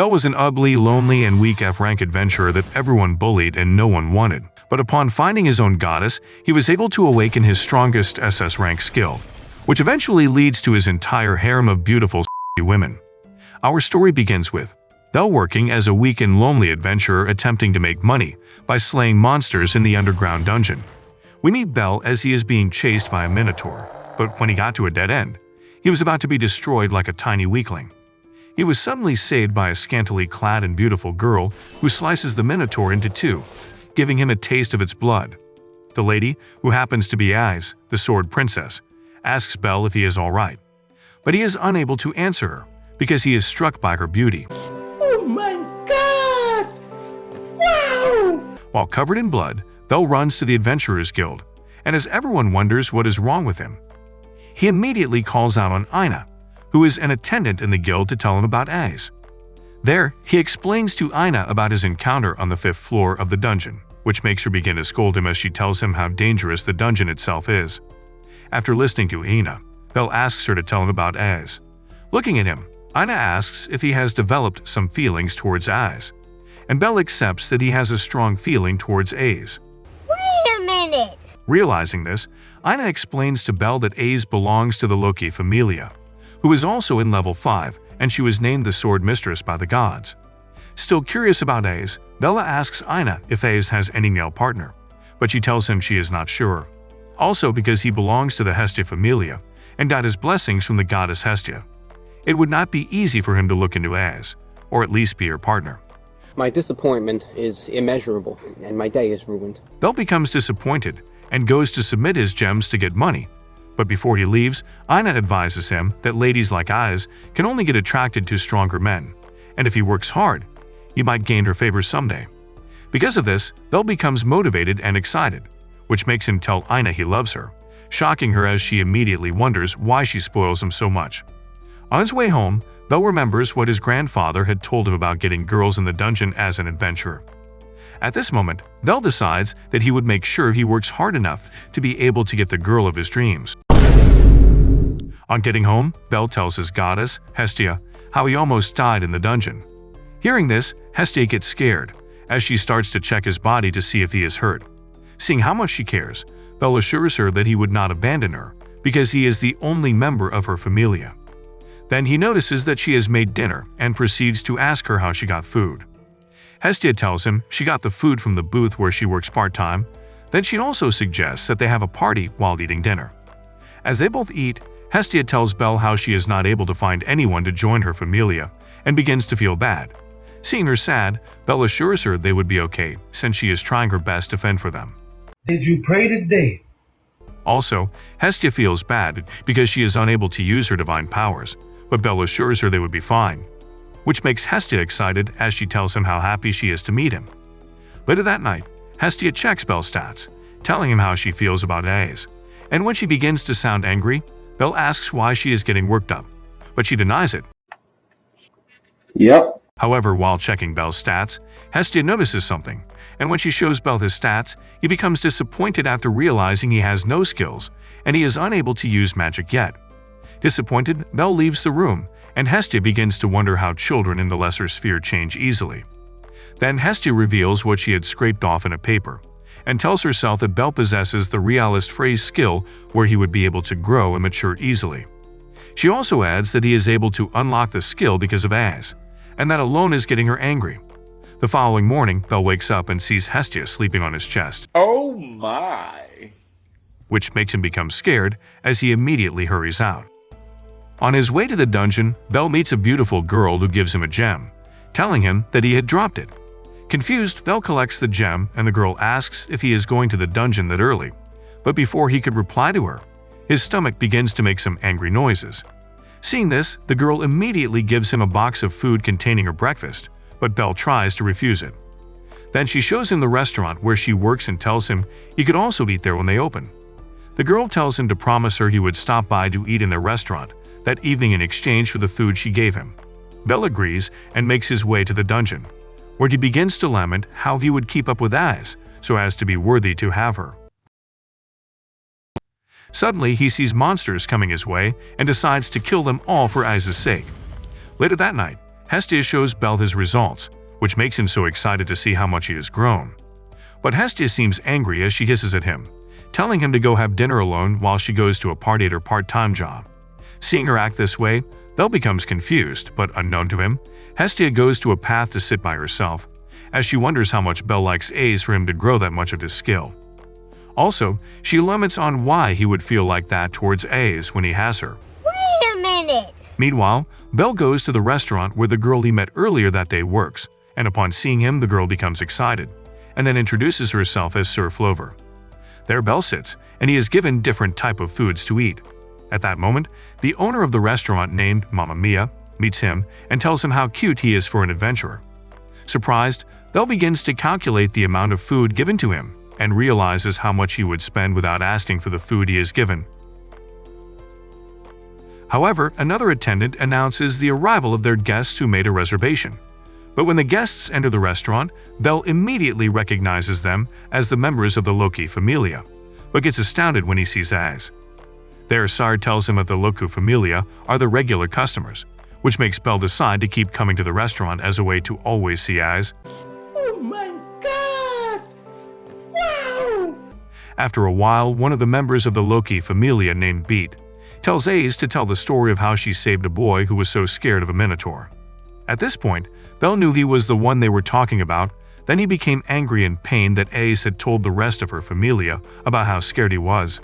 Bell was an ugly, lonely, and weak F-rank adventurer that everyone bullied and no one wanted. But upon finding his own goddess, he was able to awaken his strongest SS rank skill, which eventually leads to his entire harem of beautiful women. Our story begins with Bell working as a weak and lonely adventurer attempting to make money by slaying monsters in the underground dungeon. We meet Bell as he is being chased by a minotaur, but when he got to a dead end, he was about to be destroyed like a tiny weakling. He was suddenly saved by a scantily clad and beautiful girl who slices the minotaur into two, giving him a taste of its blood. The lady, who happens to be Ais, the sword princess, asks Bell if he is alright, but he is unable to answer her because he is struck by her beauty. Oh my god! Wow! While covered in blood, Bell runs to the Adventurers Guild, and as everyone wonders what is wrong with him, he immediately calls out on Ina, who is an attendant in the guild, to tell him about Ais. There, he explains to Ina about his encounter on the 5th floor of the dungeon, which makes her begin to scold him as she tells him how dangerous the dungeon itself is. After listening to Ina, Bell asks her to tell him about Ais. Looking at him, Ina asks if he has developed some feelings towards Ais, and Bell accepts that he has a strong feeling towards Ais. Wait a minute! Realizing this, Ina explains to Bell that Ais belongs to the Loki Familia, who is also in level 5, and she was named the Sword Mistress by the gods. Still curious about Ais, Bella asks Ina if Ais has any male partner, but she tells him she is not sure. Also because he belongs to the Hestia Familia and got his blessings from the goddess Hestia, it would not be easy for him to look into Ais, or at least be her partner. My disappointment is immeasurable, and my day is ruined. Bell becomes disappointed and goes to submit his gems to get money. But before he leaves, Ina advises him that ladies like Ais can only get attracted to stronger men, and if he works hard, he might gain her favor someday. Because of this, Bell becomes motivated and excited, which makes him tell Ina he loves her, shocking her as she immediately wonders why she spoils him so much. On his way home, Bell remembers what his grandfather had told him about getting girls in the dungeon as an adventurer. At this moment, Bell decides that he would make sure he works hard enough to be able to get the girl of his dreams. On getting home, Bell tells his goddess, Hestia, how he almost died in the dungeon. Hearing this, Hestia gets scared, as she starts to check his body to see if he is hurt. Seeing how much she cares, Bell assures her that he would not abandon her, because he is the only member of her familia. Then he notices that she has made dinner and proceeds to ask her how she got food. Hestia tells him she got the food from the booth where she works part-time. Then she also suggests that they have a party while eating dinner. As they both eat, Hestia tells Bell how she is not able to find anyone to join her familia and begins to feel bad. Seeing her sad, Bell assures her they would be okay since she is trying her best to fend for them. Did you pray today? Also, Hestia feels bad because she is unable to use her divine powers, but Bell assures her they would be fine, which makes Hestia excited as she tells him how happy she is to meet him. Later that night, Hestia checks Bell's stats, telling him how she feels about Ais, and when she begins to sound angry, Bell asks why she is getting worked up, but she denies it. Yep. However, while checking Bell's stats, Hestia notices something, and when she shows Bell his stats, he becomes disappointed after realizing he has no skills and he is unable to use magic yet. Disappointed, Bell leaves the room, and Hestia begins to wonder how children in the lesser sphere change easily. Then Hestia reveals what she had scraped off in a paper, and tells herself that Bell possesses the realist phrase skill where he would be able to grow and mature easily. She also adds that he is able to unlock the skill because of Ais, and that alone is getting her angry. The following morning, Bell wakes up and sees Hestia sleeping on his chest. Oh my! Which makes him become scared as he immediately hurries out. On his way to the dungeon, Bell meets a beautiful girl who gives him a gem, telling him that he had dropped it. Confused, Bell collects the gem and the girl asks if he is going to the dungeon that early, but before he could reply to her, his stomach begins to make some angry noises. Seeing this, the girl immediately gives him a box of food containing her breakfast, but Bell tries to refuse it. Then she shows him the restaurant where she works and tells him he could also eat there when they open. The girl tells him to promise her he would stop by to eat in their restaurant that evening in exchange for the food she gave him. Bell agrees and makes his way to the dungeon, where he begins to lament how he would keep up with Ais so as to be worthy to have her. Suddenly, he sees monsters coming his way and decides to kill them all for Ais's sake. Later that night, Hestia shows Bel his results, which makes him so excited to see how much he has grown. But Hestia seems angry as she hisses at him, telling him to go have dinner alone while she goes to a party at her part-time job. Seeing her act this way, Bel becomes confused, but unknown to him, Hestia goes to a path to sit by herself, as she wonders how much Bel likes A's for him to grow that much of his skill. Also, she laments on why he would feel like that towards A's when he has her. Wait a minute! Meanwhile, Bel goes to the restaurant where the girl he met earlier that day works, and upon seeing him, the girl becomes excited, and then introduces herself as Sir Flover. There Bel sits, and he is given different type of foods to eat. At that moment, the owner of the restaurant named Mamma Mia meets him and tells him how cute he is for an adventurer. Surprised, Bel begins to calculate the amount of food given to him and realizes how much he would spend without asking for the food he is given. However, another attendant announces the arrival of their guests who made a reservation. But when the guests enter the restaurant, Bel immediately recognizes them as the members of the Loki Familia, but gets astounded when he sees Az. There, Sire tells him that the Loki Familia are the regular customers, which makes Bel decide to keep coming to the restaurant as a way to always see Az. Oh my god! Wow! After a while, one of the members of the Loki Familia named Beat tells Az to tell the story of how she saved a boy who was so scared of a minotaur. At this point, Bel knew he was the one they were talking about. Then he became angry and pained that Az had told the rest of her familia about how scared he was.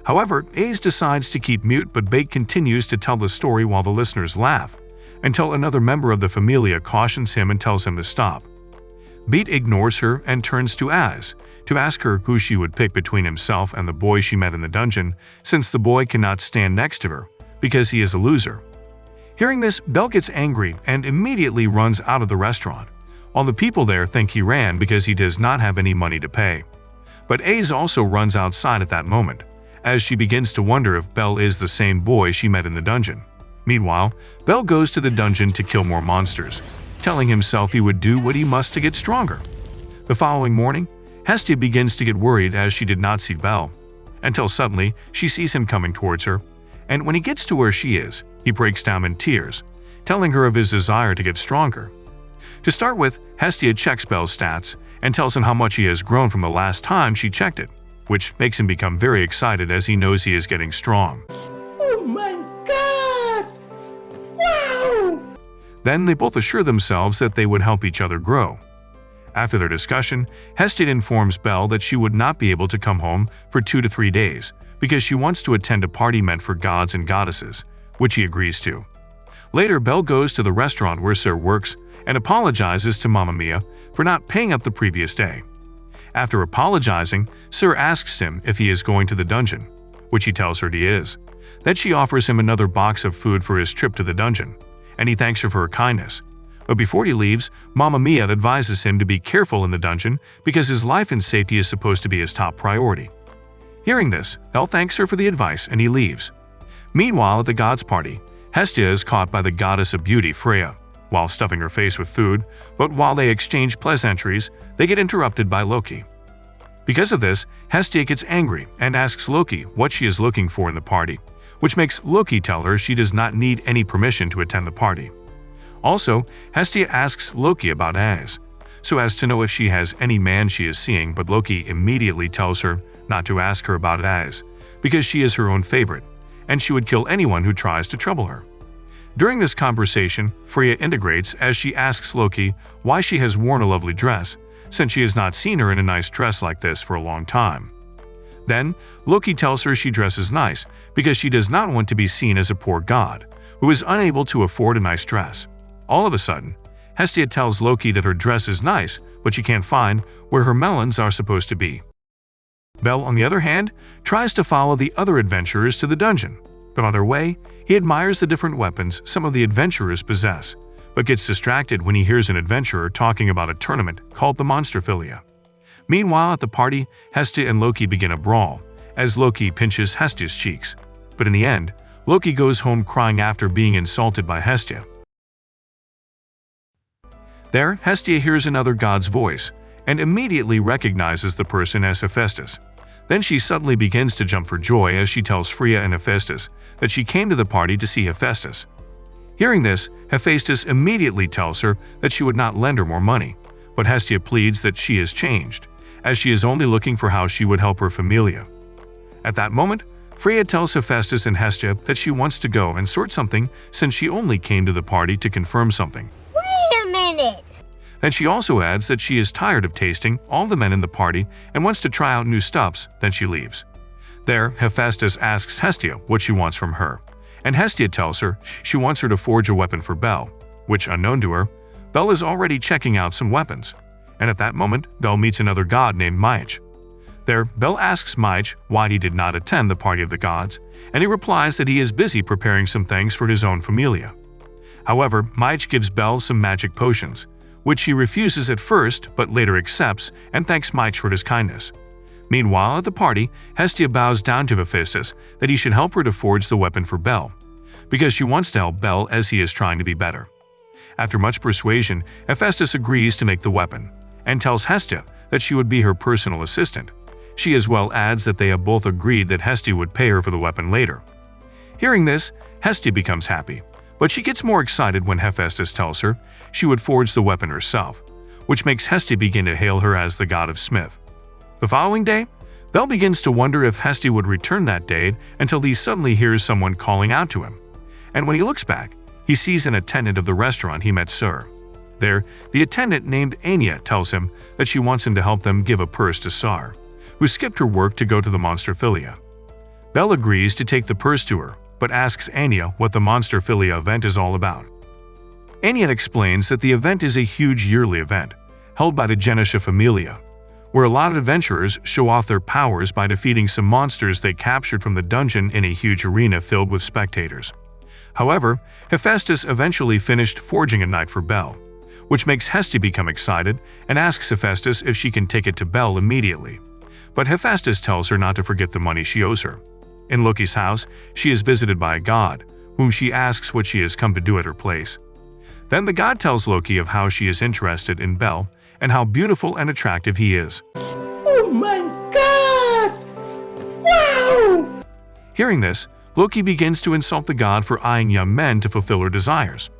However, Az decides to keep mute, but Bait continues to tell the story while the listeners laugh, until another member of the familia cautions him and tells him to stop. Beat ignores her and turns to Az to ask her who she would pick between himself and the boy she met in the dungeon, since the boy cannot stand next to her because he is a loser. Hearing this, Bel gets angry and immediately runs out of the restaurant, while the people there think he ran because he does not have any money to pay. But Az also runs outside at that moment, as she begins to wonder if Bel is the same boy she met in the dungeon. Meanwhile, Bel goes to the dungeon to kill more monsters, telling himself he would do what he must to get stronger. The following morning, Hestia begins to get worried as she did not see Bel, until suddenly she sees him coming towards her, and when he gets to where she is, he breaks down in tears, telling her of his desire to get stronger. To start with, Hestia checks Bel's stats and tells him how much he has grown from the last time she checked it, which makes him become very excited as he knows he is getting strong. Oh my god! Wow! Then they both assure themselves that they would help each other grow. After their discussion, Hestia informs Bel that she would not be able to come home for 2 to 3 days because she wants to attend a party meant for gods and goddesses, which he agrees to. Later, Bel goes to the restaurant where Sir works and apologizes to Mamma Mia for not paying up the previous day. After apologizing, Sir asks him if he is going to the dungeon, which he tells her he is. Then she offers him another box of food for his trip to the dungeon, and he thanks her for her kindness. But before he leaves, Mamma Mia advises him to be careful in the dungeon because his life and safety is supposed to be his top priority. Hearing this, Bel thanks her for the advice and he leaves. Meanwhile, at the gods' party, Hestia is caught by the goddess of beauty, Freya, while stuffing her face with food, but while they exchange pleasantries, they get interrupted by Loki. Because of this, Hestia gets angry and asks Loki what she is looking for in the party, which makes Loki tell her she does not need any permission to attend the party. Also, Hestia asks Loki about Az, so as to know if she has any man she is seeing, but Loki immediately tells her not to ask her about Az, because she is her own favorite, and she would kill anyone who tries to trouble her. During this conversation, Freya integrates as she asks Loki why she has worn a lovely dress, since she has not seen her in a nice dress like this for a long time. Then, Loki tells her she dresses nice because she does not want to be seen as a poor god who is unable to afford a nice dress. All of a sudden, Hestia tells Loki that her dress is nice, but she can't find where her melons are supposed to be. Bel, on the other hand, tries to follow the other adventurers to the dungeon, but on their way, he admires the different weapons some of the adventurers possess, but gets distracted when he hears an adventurer talking about a tournament called the Monsterphilia. Meanwhile, at the party, Hestia and Loki begin a brawl, as Loki pinches Hestia's cheeks. But in the end, Loki goes home crying after being insulted by Hestia. There, Hestia hears another god's voice, and immediately recognizes the person as Hephaestus. Then she suddenly begins to jump for joy as she tells Freya and Hephaestus that she came to the party to see Hephaestus. Hearing this, Hephaestus immediately tells her that she would not lend her more money, but Hestia pleads that she has changed, as she is only looking for how she would help her familia. At that moment, Freya tells Hephaestus and Hestia that she wants to go and sort something since she only came to the party to confirm something. Wait a minute! Then she also adds that she is tired of tasting all the men in the party and wants to try out new stuffs, then she leaves. There, Hephaestus asks Hestia what she wants from her, and Hestia tells her she wants her to forge a weapon for Bel, which, unknown to her, Bel is already checking out some weapons. And at that moment, Bel meets another god named Maich. There, Bel asks Maich why he did not attend the party of the gods, and he replies that he is busy preparing some things for his own familia. However, Maich gives Bel some magic potions, which he refuses at first but later accepts and thanks Maich for his kindness. Meanwhile, at the party, Hestia bows down to Hephaestus that he should help her to forge the weapon for Bel, because she wants to help Bel as he is trying to be better. After much persuasion, Hephaestus agrees to make the weapon, and tells Hestia that she would be her personal assistant. She as well adds that they have both agreed that Hestia would pay her for the weapon later. Hearing this, Hestia becomes happy, but she gets more excited when Hephaestus tells her she would forge the weapon herself, which makes Hestia begin to hail her as the god of smith. The following day, Bel begins to wonder if Hestia would return that day until he suddenly hears someone calling out to him. And when he looks back, he sees an attendant of the restaurant he met Sir. There, the attendant named Ania tells him that she wants him to help them give a purse to Sar, who skipped her work to go to the monster philia. Bel agrees to take the purse to her, but asks Ania what the monster philia event is all about. Ania explains that the event is a huge yearly event, held by the Genisha Familia, where a lot of adventurers show off their powers by defeating some monsters they captured from the dungeon in a huge arena filled with spectators. However, Hephaestus eventually finished forging a knife for Bel, which makes Hestia become excited and asks Hephaestus if she can take it to Bel immediately. But Hephaestus tells her not to forget the money she owes her. In Loki's house, she is visited by a god, whom she asks what she has come to do at her place. Then the god tells Loki of how she is interested in Bel and how beautiful and attractive he is. Oh my god! Wow! Hearing this, Loki begins to insult the god for eyeing young men to fulfill her desires.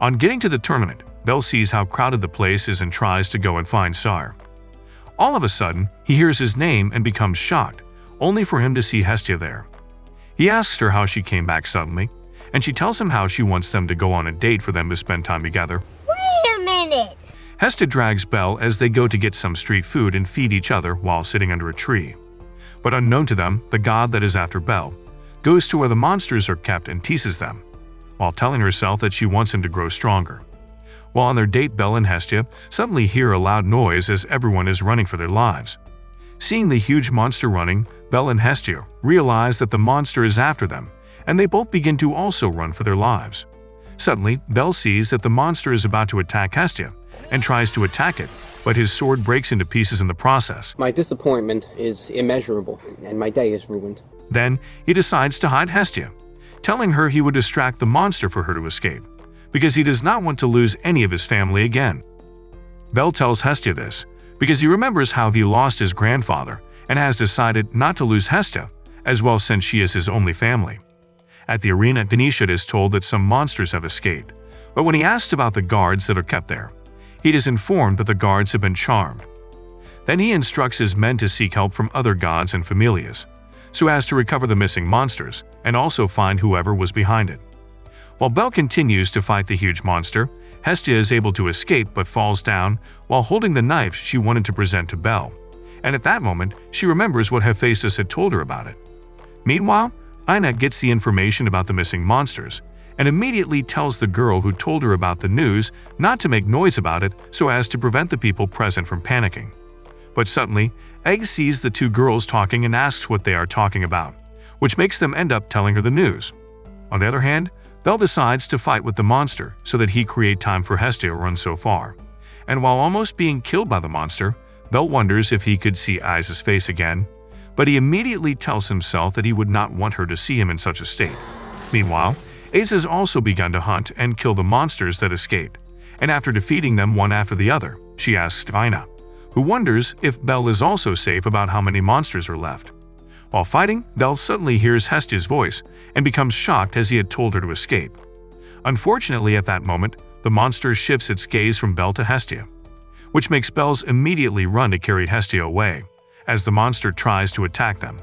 On getting to the tournament, Bel sees how crowded the place is and tries to go and find Sar. All of a sudden, he hears his name and becomes shocked, only for him to see Hestia there. He asks her how she came back suddenly, and she tells him how she wants them to go on a date for them to spend time together. Wait a minute! Hestia drags Bel as they go to get some street food and feed each other while sitting under a tree. But unknown to them, the god that is after Bel goes to where the monsters are kept and teases them, while telling herself that she wants him to grow stronger. While on their date, Bel and Hestia suddenly hear a loud noise as everyone is running for their lives. Seeing the huge monster running, Bel and Hestia realize that the monster is after them, and they both begin to also run for their lives. Suddenly, Bel sees that the monster is about to attack Hestia and tries to attack it, but his sword breaks into pieces in the process. My disappointment is immeasurable, and my day is ruined. Then, he decides to hide Hestia, telling her he would distract the monster for her to escape, because he does not want to lose any of his family again. Bel tells Hestia this because he remembers how he lost his grandfather and has decided not to lose Hestia, as well since she is his only family. At the arena, Ganesha is told that some monsters have escaped, but when he asks about the guards that are kept there, he is informed that the guards have been charmed. Then he instructs his men to seek help from other gods and familias, so as to recover the missing monsters and also find whoever was behind it. While Bel continues to fight the huge monster, Hestia is able to escape but falls down while holding the knife she wanted to present to Bel, and at that moment she remembers what Hephaestus had told her about it. Meanwhile, Ina gets the information about the missing monsters and immediately tells the girl who told her about the news not to make noise about it so as to prevent the people present from panicking. But suddenly, Egg sees the two girls talking and asks what they are talking about, which makes them end up telling her the news. On the other hand, Bel decides to fight with the monster so that he create time for Hestia to run so far. And while almost being killed by the monster, Bel wonders if he could see Aiza's face again, but he immediately tells himself that he would not want her to see him in such a state. Meanwhile, Aiza has also begun to hunt and kill the monsters that escaped, and after defeating them one after the other, she asks Ina, who wonders if Bel is also safe about how many monsters are left. While fighting, Bel suddenly hears Hestia's voice and becomes shocked as he had told her to escape. Unfortunately, at that moment, the monster shifts its gaze from Belle to Hestia, which makes Belle's immediately run to carry Hestia away, as the monster tries to attack them.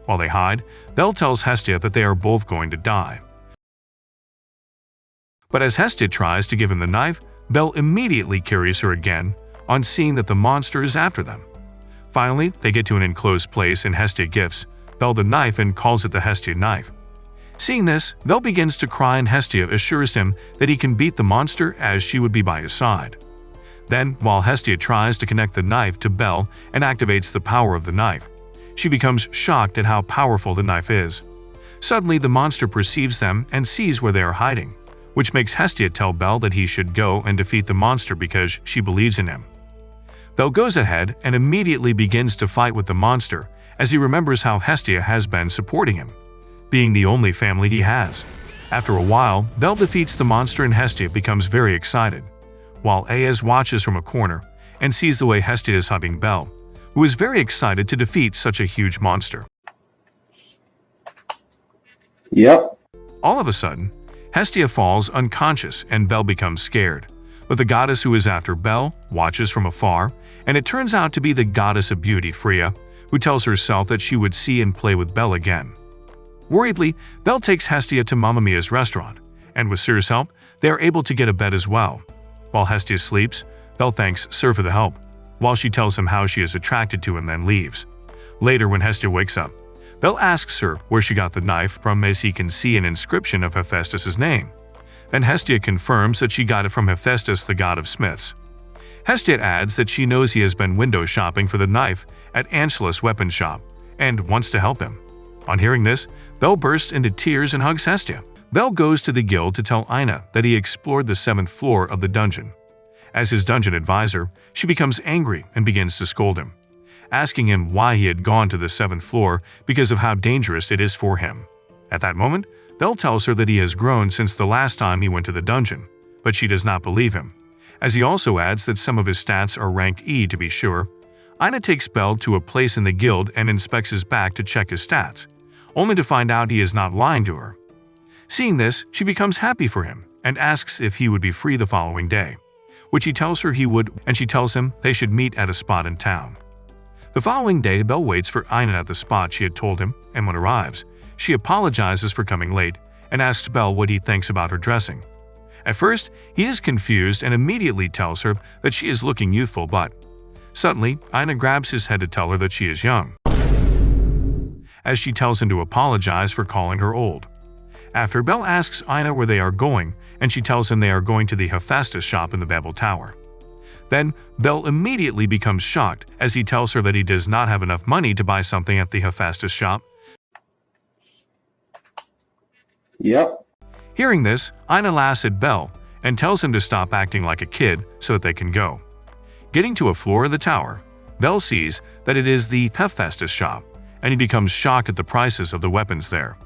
While they hide, Belle tells Hestia that they are both going to die. But as Hestia tries to give him the knife, Belle immediately carries her again, on seeing that the monster is after them. Finally, they get to an enclosed place and Hestia gives Belle the knife and calls it the Hestia knife. Seeing this, Belle begins to cry and Hestia assures him that he can beat the monster as she would be by his side. Then, while Hestia tries to connect the knife to Belle and activates the power of the knife, she becomes shocked at how powerful the knife is. Suddenly, the monster perceives them and sees where they are hiding, which makes Hestia tell Belle that he should go and defeat the monster because she believes in him. Belle goes ahead and immediately begins to fight with the monster as he remembers how Hestia has been supporting him, being the only family he has. After a while, Belle defeats the monster and Hestia becomes very excited, while Aes watches from a corner and sees the way Hestia is hugging Belle, who is very excited to defeat such a huge monster. Yep. All of a sudden, Hestia falls unconscious and Belle becomes scared, but the goddess who is after Belle watches from afar, and it turns out to be the goddess of beauty, Freya, who tells herself that she would see and play with Belle again. Worriedly, Belle takes Hestia to Mamma Mia's restaurant, and with Sir's help, they are able to get a bed as well. While Hestia sleeps, Belle thanks Sir for the help, while she tells him how she is attracted to him, then leaves. Later, when Hestia wakes up, Belle asks her where she got the knife from as he can see an inscription of Hephaestus' name. Then Hestia confirms that she got it from Hephaestus, the god of smiths. Hestia adds that she knows he has been window shopping for the knife at Angelus' weapon shop and wants to help him. On hearing this, Belle bursts into tears and hugs Hestia. Belle goes to the guild to tell Ina that he explored the 7th floor of the dungeon. As his dungeon advisor, she becomes angry and begins to scold him, asking him why he had gone to the 7th floor because of how dangerous it is for him. At that moment, Belle tells her that he has grown since the last time he went to the dungeon, but she does not believe him, as he also adds that some of his stats are ranked E to be sure. Ina takes Belle to a place in the guild and inspects his back to check his stats, only to find out he is not lying to her. Seeing this, she becomes happy for him and asks if he would be free the following day, which he tells her he would, and she tells him they should meet at a spot in town. The following day, Belle waits for Ina at the spot she had told him, and when arrives, she apologizes for coming late and asks Belle what he thinks about her dressing. At first, he is confused and immediately tells her that she is looking youthful, but suddenly, Ina grabs his head to tell her that she is young, as she tells him to apologize for calling her old. After, Belle asks Ina where they are going, and she tells him they are going to the Hephaestus shop in the Babel Tower. Then, Belle immediately becomes shocked as he tells her that he does not have enough money to buy something at the Hephaestus shop. Yep. Hearing this, Ina laughs at Belle and tells him to stop acting like a kid so that they can go. Getting to a floor of the tower, Belle sees that it is the Hephaestus shop, and he becomes shocked at the prices of the weapons there.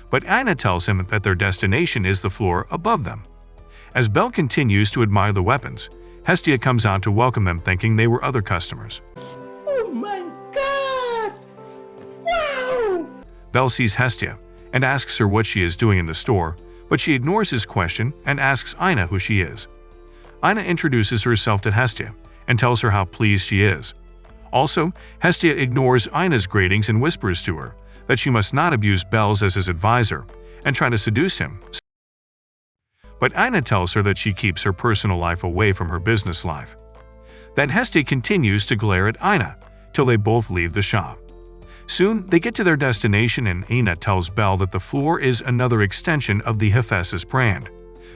But Ina tells him that their destination is the floor above them. As Belle continues to admire the weapons, Hestia comes out to welcome them, thinking they were other customers. Oh my god! Wow! Belle sees Hestia and asks her what she is doing in the store, but she ignores his question and asks Ina who she is. Ina introduces herself to Hestia and tells her how pleased she is. Also, Hestia ignores Ina's greetings and whispers to her that she must not abuse Belle's as his advisor and try to seduce him. But Ina tells her that she keeps her personal life away from her business life. Then Hestia continues to glare at Ina till they both leave the shop. Soon, they get to their destination and Ina tells Belle that the floor is another extension of the Hephaestus brand,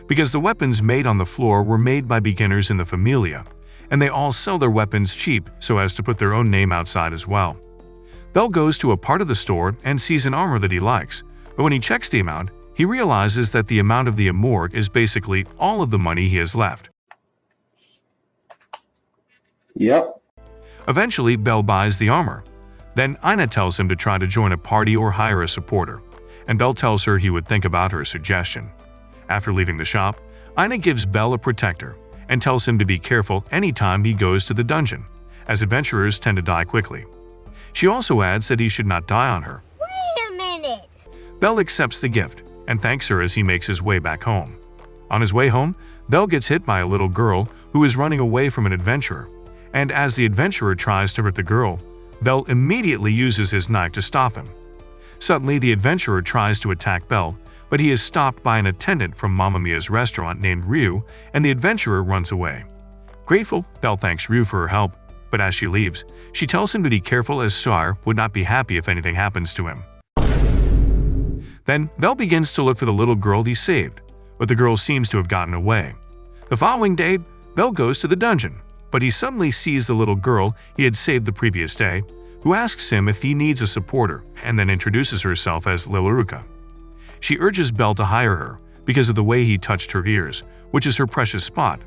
because the weapons made on the floor were made by beginners in the Familia, and they all sell their weapons cheap so as to put their own name outside as well. Belle goes to a part of the store and sees an armor that he likes, but when he checks the amount, he realizes that the amount of the amorg is basically all of the money he has left. Yep. Eventually, Belle buys the armor. Then Ina tells him to try to join a party or hire a supporter, and Belle tells her he would think about her suggestion. After leaving the shop, Ina gives Belle a protector and tells him to be careful anytime he goes to the dungeon, as adventurers tend to die quickly. She also adds that he should not die on her. Wait a minute. Belle accepts the gift and thanks her as he makes his way back home. On his way home, Bell gets hit by a little girl who is running away from an adventurer, and as the adventurer tries to hurt the girl, Bell immediately uses his knife to stop him. Suddenly, the adventurer tries to attack Bell, but he is stopped by an attendant from Mamma Mia's restaurant named Ryu, and the adventurer runs away. Grateful, Bell thanks Ryu for her help, but as she leaves, she tells him to be careful as Sire would not be happy if anything happens to him. Then, Bell begins to look for the little girl he saved, but the girl seems to have gotten away. The following day, Bell goes to the dungeon, but he suddenly sees the little girl he had saved the previous day, who asks him if he needs a supporter and then introduces herself as Lilaruka. She urges Bell to hire her because of the way he touched her ears, which is her precious spot.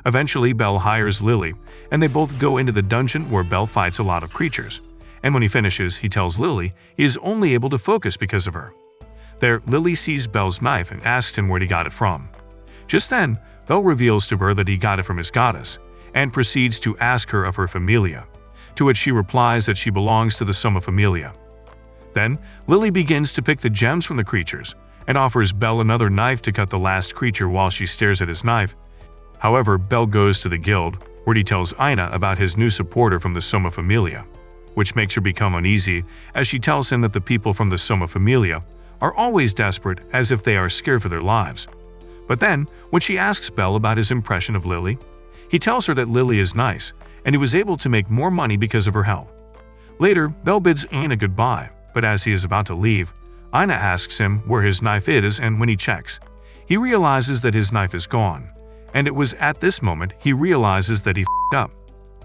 Eventually, Bell hires Lily, and they both go into the dungeon where Bell fights a lot of creatures. And when he finishes, he tells Lily he is only able to focus because of her. There, Lily sees Bell's knife and asks him where he got it from. Just then, Bell reveals to her that he got it from his goddess, and proceeds to ask her of her familia, to which she replies that she belongs to the Soma Familia. Then, Lily begins to pick the gems from the creatures, and offers Bell another knife to cut the last creature while she stares at his knife. However, Bell goes to the guild, where he tells Ina about his new supporter from the Soma Familia, which makes her become uneasy as she tells him that the people from the Soma Familia are always desperate, as if they are scared for their lives. But then, when she asks Bell about his impression of Lily, he tells her that Lily is nice, and he was able to make more money because of her help. Later, Bell bids Ina goodbye, but as he is about to leave, Ina asks him where his knife is, and when he checks, he realizes that his knife is gone. And it was at this moment he realizes that he f***ed up.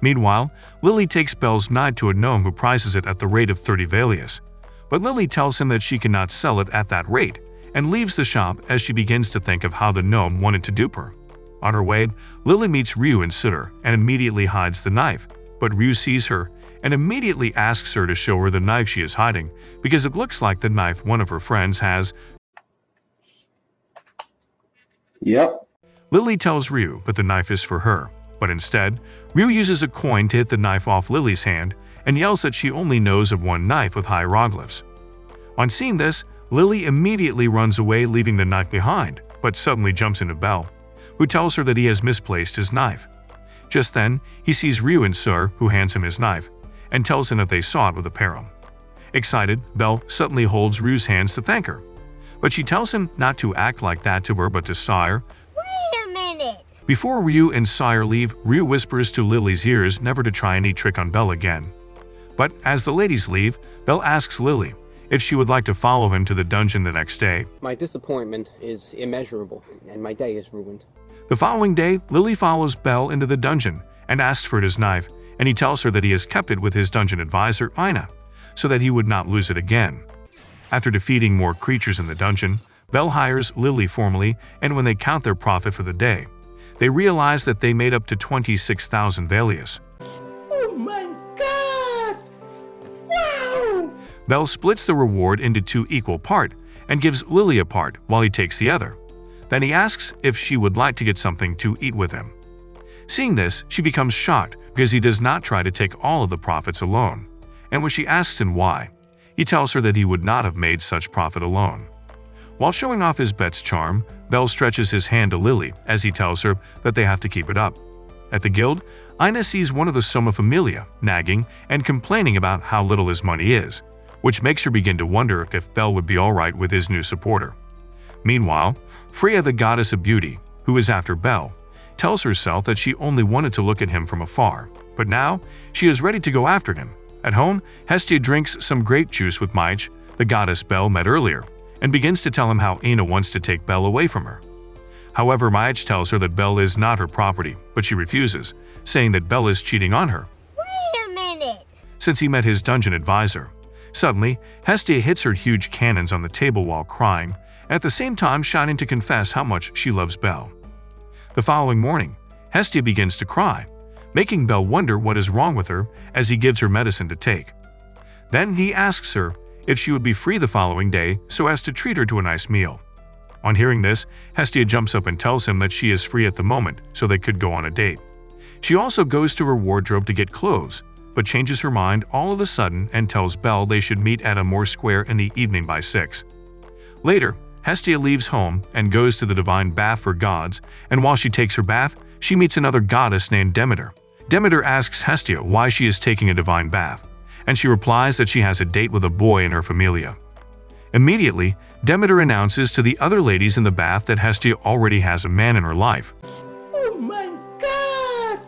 Meanwhile, Lily takes Bell's knife to a gnome who prices it at the rate of 30 Valius. But Lily tells him that she cannot sell it at that rate, and leaves the shop as she begins to think of how the gnome wanted to dupe her. On her way, Lily meets Ryu and Sutter and immediately hides the knife, but Ryu sees her and immediately asks her to show her the knife she is hiding because it looks like the knife one of her friends has. Yep. Lily tells Ryu that the knife is for her, but instead, Ryu uses a coin to hit the knife off Lily's hand and yells that she only knows of one knife with hieroglyphs. On seeing this, Lily immediately runs away, leaving the knife behind, but suddenly jumps into Bell, who tells her that he has misplaced his knife. Just then, he sees Ryu and Sur, who hands him his knife, and tells him that they saw it with a peril. Excited, Bell suddenly holds Ryu's hands to thank her, but she tells him not to act like that to her but to Sire. Wait a minute. Before Ryu and Sire leave, Ryu whispers to Lily's ears never to try any trick on Bell again. But as the ladies leave, Bell asks Lily if she would like to follow him to the dungeon the next day. My disappointment is immeasurable, and my day is ruined. The following day, Lily follows Bell into the dungeon and asks for his knife, and he tells her that he has kept it with his dungeon advisor, Ina, so that he would not lose it again. After defeating more creatures in the dungeon, Bell hires Lily formally, and when they count their profit for the day, they realize that they made up to 26,000 Valius. Oh my god! Wow! Bell splits the reward into 2 equal parts and gives Lily a part while he takes the other. Then he asks if she would like to get something to eat with him. Seeing this, she becomes shocked because he does not try to take all of the profits alone. And when she asks him why, he tells her that he would not have made such profit alone. While showing off his bet's charm, Bell stretches his hand to Lily as he tells her that they have to keep it up. At the guild, Ina sees one of the Soma Familia nagging and complaining about how little his money is, which makes her begin to wonder if Bell would be alright with his new supporter. Meanwhile, Freya, the goddess of beauty, who is after Bell, tells herself that she only wanted to look at him from afar, but now she is ready to go after him. At home, Hestia drinks some grape juice with Maich, the goddess Bell met earlier, and begins to tell him how Ina wants to take Bell away from her. However, Maich tells her that Bell is not her property, but she refuses, saying that Bell is cheating on her. Wait a minute. Since he met his dungeon advisor. Suddenly, Hestia hits her huge cannons on the table while crying, and at the same time shouting to confess how much she loves Bell. The following morning, Hestia begins to cry, making Bell wonder what is wrong with her as he gives her medicine to take. Then he asks her if she would be free the following day so as to treat her to a nice meal. On hearing this, Hestia jumps up and tells him that she is free at the moment so they could go on a date. She also goes to her wardrobe to get clothes, but changes her mind all of a sudden and tells Bell they should meet at a more square in the evening by 6. Later, Hestia leaves home and goes to the divine bath for gods, and while she takes her bath, she meets another goddess named Demeter. Demeter asks Hestia why she is taking a divine bath, and she replies that she has a date with a boy in her familia. Immediately, Demeter announces to the other ladies in the bath that Hestia already has a man in her life. Oh my god!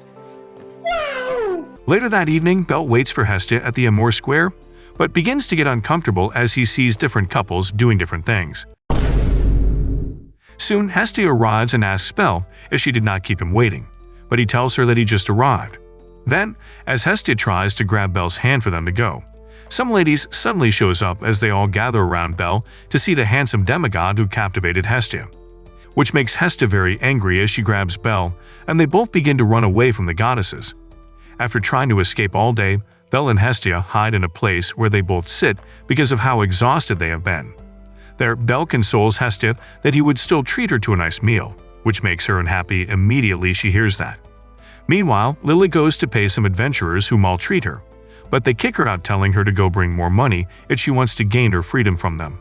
Wow! Later that evening, Bel waits for Hestia at the Amour Square, but begins to get uncomfortable as he sees different couples doing different things. Soon, Hestia arrives and asks Bel if she did not keep him waiting, but he tells her that he just arrived. Then, as Hestia tries to grab Bel's hand for them to go, some ladies suddenly shows up as they all gather around Bel to see the handsome demigod who captivated Hestia, which makes Hestia very angry as she grabs Bel, and they both begin to run away from the goddesses. After trying to escape all day, Bel and Hestia hide in a place where they both sit because of how exhausted they have been. There, Bel consoles Hestia that he would still treat her to a nice meal, which makes her unhappy immediately she hears that. Meanwhile, Lily goes to pay some adventurers who maltreat her, but they kick her out telling her to go bring more money if she wants to gain her freedom from them.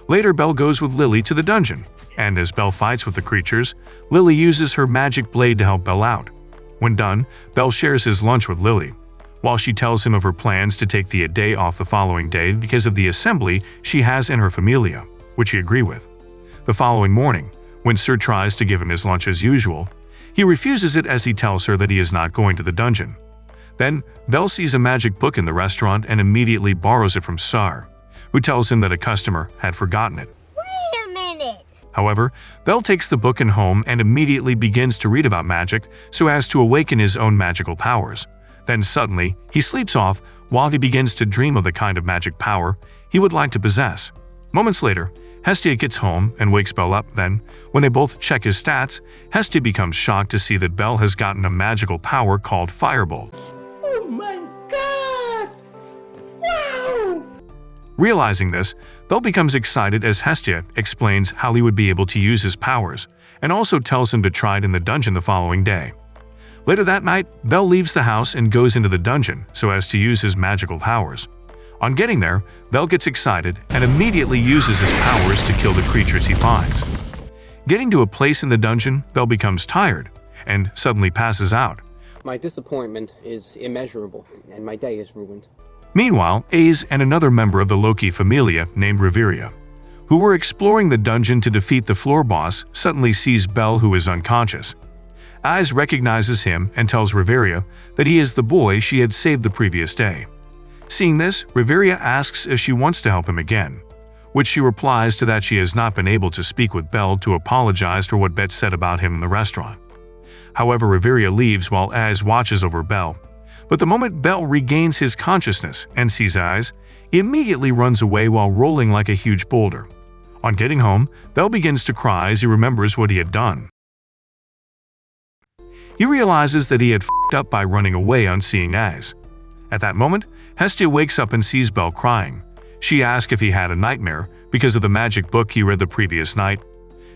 Later, Bel goes with Lily to the dungeon, and as Bel fights with the creatures, Lily uses her magic blade to help Bel out. When done, Bel shares his lunch with Lily, while she tells him of her plans to take the day off the following day because of the assembly she has in her familia, which he agrees with. The following morning, when Sir tries to give him his lunch as usual, he refuses it as he tells her that he is not going to the dungeon. Then, Bel sees a magic book in the restaurant and immediately borrows it from Sar, who tells him that a customer had forgotten it. Wait a minute. However, Bel takes the book in home and immediately begins to read about magic so as to awaken his own magical powers. Then suddenly, he sleeps off while he begins to dream of the kind of magic power he would like to possess. Moments later, Hestia gets home and wakes Bel up. Then, when they both check his stats, Hestia becomes shocked to see that Bel has gotten a magical power called Firebolt. Oh my god! Wow! Realizing this, Bel becomes excited as Hestia explains how he would be able to use his powers, and also tells him to try it in the dungeon the following day. Later that night, Bel leaves the house and goes into the dungeon so as to use his magical powers. On getting there, Bel gets excited and immediately uses his powers to kill the creatures he finds. Getting to a place in the dungeon, Bel becomes tired and suddenly passes out. My disappointment is immeasurable, and my day is ruined. Meanwhile, Aze and another member of the Loki familia named Reveria, who were exploring the dungeon to defeat the floor boss, suddenly sees Bel, who is unconscious. Aze recognizes him and tells Reveria that he is the boy she had saved the previous day. Seeing this, Reveria asks if she wants to help him again, which she replies to that she has not been able to speak with Bel to apologize for what Bet said about him in the restaurant. However, Reveria leaves while Aze watches over Bel, but the moment Bel regains his consciousness and sees Aze, he immediately runs away while rolling like a huge boulder. On getting home, Bel begins to cry as he remembers what he had done. He realizes that he had f***ed up by running away on seeing Aze. At that moment, Hestia wakes up and sees Bel crying. She asks if he had a nightmare because of the magic book he read the previous night.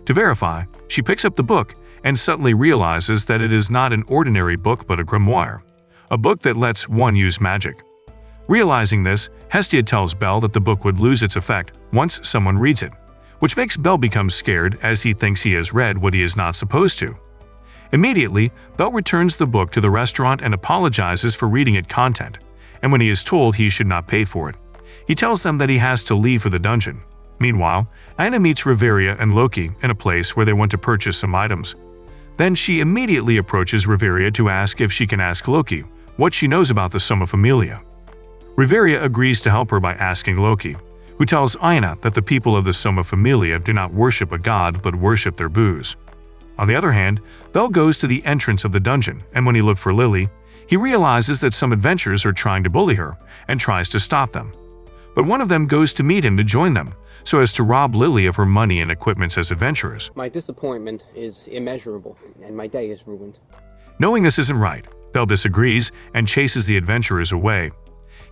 To verify, she picks up the book and suddenly realizes that it is not an ordinary book but a grimoire, a book that lets one use magic. Realizing this, Hestia tells Bel that the book would lose its effect once someone reads it, which makes Bel become scared as he thinks he has read what he is not supposed to. Immediately, Bel returns the book to the restaurant and apologizes for reading its content, and when he is told he should not pay for it, he tells them that he has to leave for the dungeon. Meanwhile, Anna meets Reveria and Loki in a place where they want to purchase some items. Then she immediately approaches Reveria to ask if she can ask Loki what she knows about the Soma Familia. Reveria agrees to help her by asking Loki, who tells Aina that the people of the Soma Familia do not worship a god but worship their booze. On the other hand, Bel goes to the entrance of the dungeon, and when he looks for Lily, he realizes that some adventurers are trying to bully her and tries to stop them. But one of them goes to meet him to join them, so as to rob Lily of her money and equipment as adventurers. My disappointment is immeasurable, and my day is ruined. Knowing this isn't right, Bel disagrees and chases the adventurers away.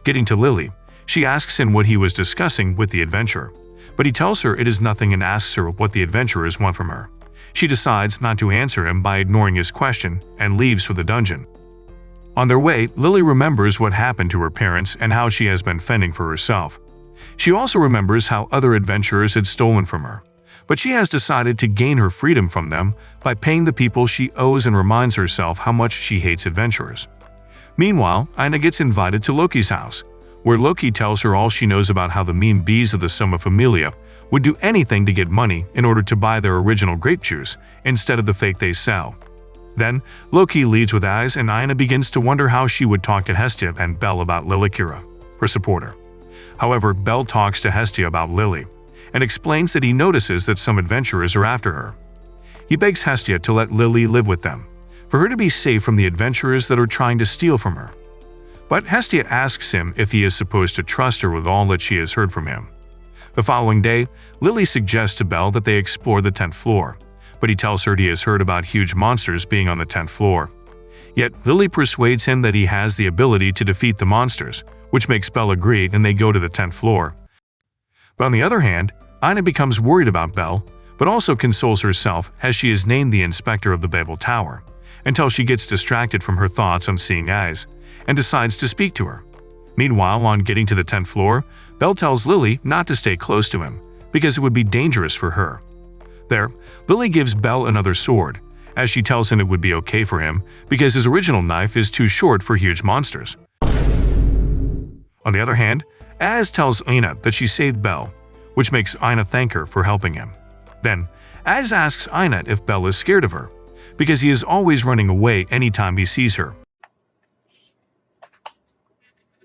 Getting to Lily, she asks him what he was discussing with the adventurer, but he tells her it is nothing and asks her what the adventurers want from her. She decides not to answer him by ignoring his question and leaves for the dungeon. On their way, Lily remembers what happened to her parents and how she has been fending for herself. She also remembers how other adventurers had stolen from her, but she has decided to gain her freedom from them by paying the people she owes and reminds herself how much she hates adventurers. Meanwhile, Ina gets invited to Loki's house, where Loki tells her all she knows about how the mean bees of the Summa Familia would do anything to get money in order to buy their original grape juice instead of the fake they sell. Then, Loki leads with eyes and Ina begins to wonder how she would talk to Hestia and Bel about Lilikira, her supporter. However, Bel talks to Hestia about Lily, and explains that he notices that some adventurers are after her. He begs Hestia to let Lily live with them, for her to be safe from the adventurers that are trying to steal from her. But Hestia asks him if he is supposed to trust her with all that she has heard from him. The following day, Lily suggests to Bel that they explore the 10th floor, but he tells her he has heard about huge monsters being on the 10th floor. Yet Lily persuades him that he has the ability to defeat the monsters, which makes Bel agree and they go to the 10th floor. But on the other hand, Ina becomes worried about Bel, but also consoles herself as she is named the inspector of the Babel Tower, until she gets distracted from her thoughts on seeing eyes, and decides to speak to her. Meanwhile, on getting to the 10th floor, Bel tells Lily not to stay close to him, because it would be dangerous for her. There, Lily gives Bel another sword, as she tells him it would be okay for him because his original knife is too short for huge monsters. On the other hand, Az tells Ina that she saved Bel, which makes Ina thank her for helping him. Then, Az asks Ina if Bel is scared of her, because he is always running away anytime he sees her.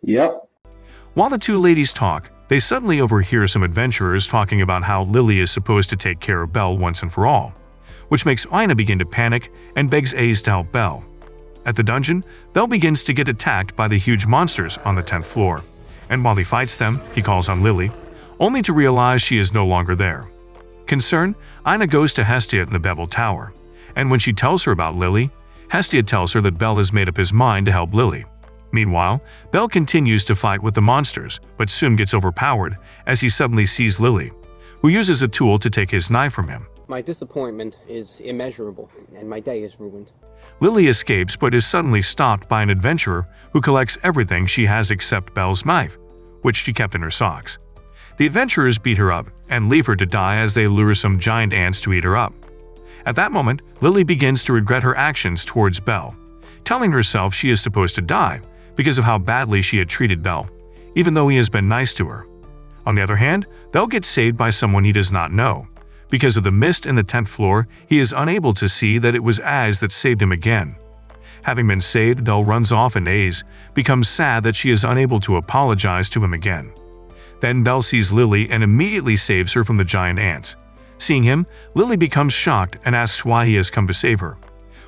Yep. While the two ladies talk, they suddenly overhear some adventurers talking about how Lily is supposed to take care of Bel once and for all, which makes Ina begin to panic and begs Az to help Bel. At the dungeon, Bel begins to get attacked by the huge monsters on the 10th floor, and while he fights them, he calls on Lily, only to realize she is no longer there. Concerned, Ina goes to Hestia in the Babel Tower, and when she tells her about Lily, Hestia tells her that Bel has made up his mind to help Lily. Meanwhile, Bel continues to fight with the monsters, but soon gets overpowered as he suddenly sees Lily, who uses a tool to take his knife from him. My disappointment is immeasurable, and my day is ruined. Lily escapes but is suddenly stopped by an adventurer who collects everything she has except Bel's knife, which she kept in her socks. The adventurers beat her up and leave her to die as they lure some giant ants to eat her up. At that moment, Lily begins to regret her actions towards Bel, telling herself she is supposed to die because of how badly she had treated Bel, even though he has been nice to her. On the other hand, Bel gets saved by someone he does not know. Because of the mist in the 10th floor, he is unable to see that it was Az that saved him again. Having been saved, Bel runs off and Az becomes sad that she is unable to apologize to him again. Then Bel sees Lily and immediately saves her from the giant ants. Seeing him, Lily becomes shocked and asks why he has come to save her,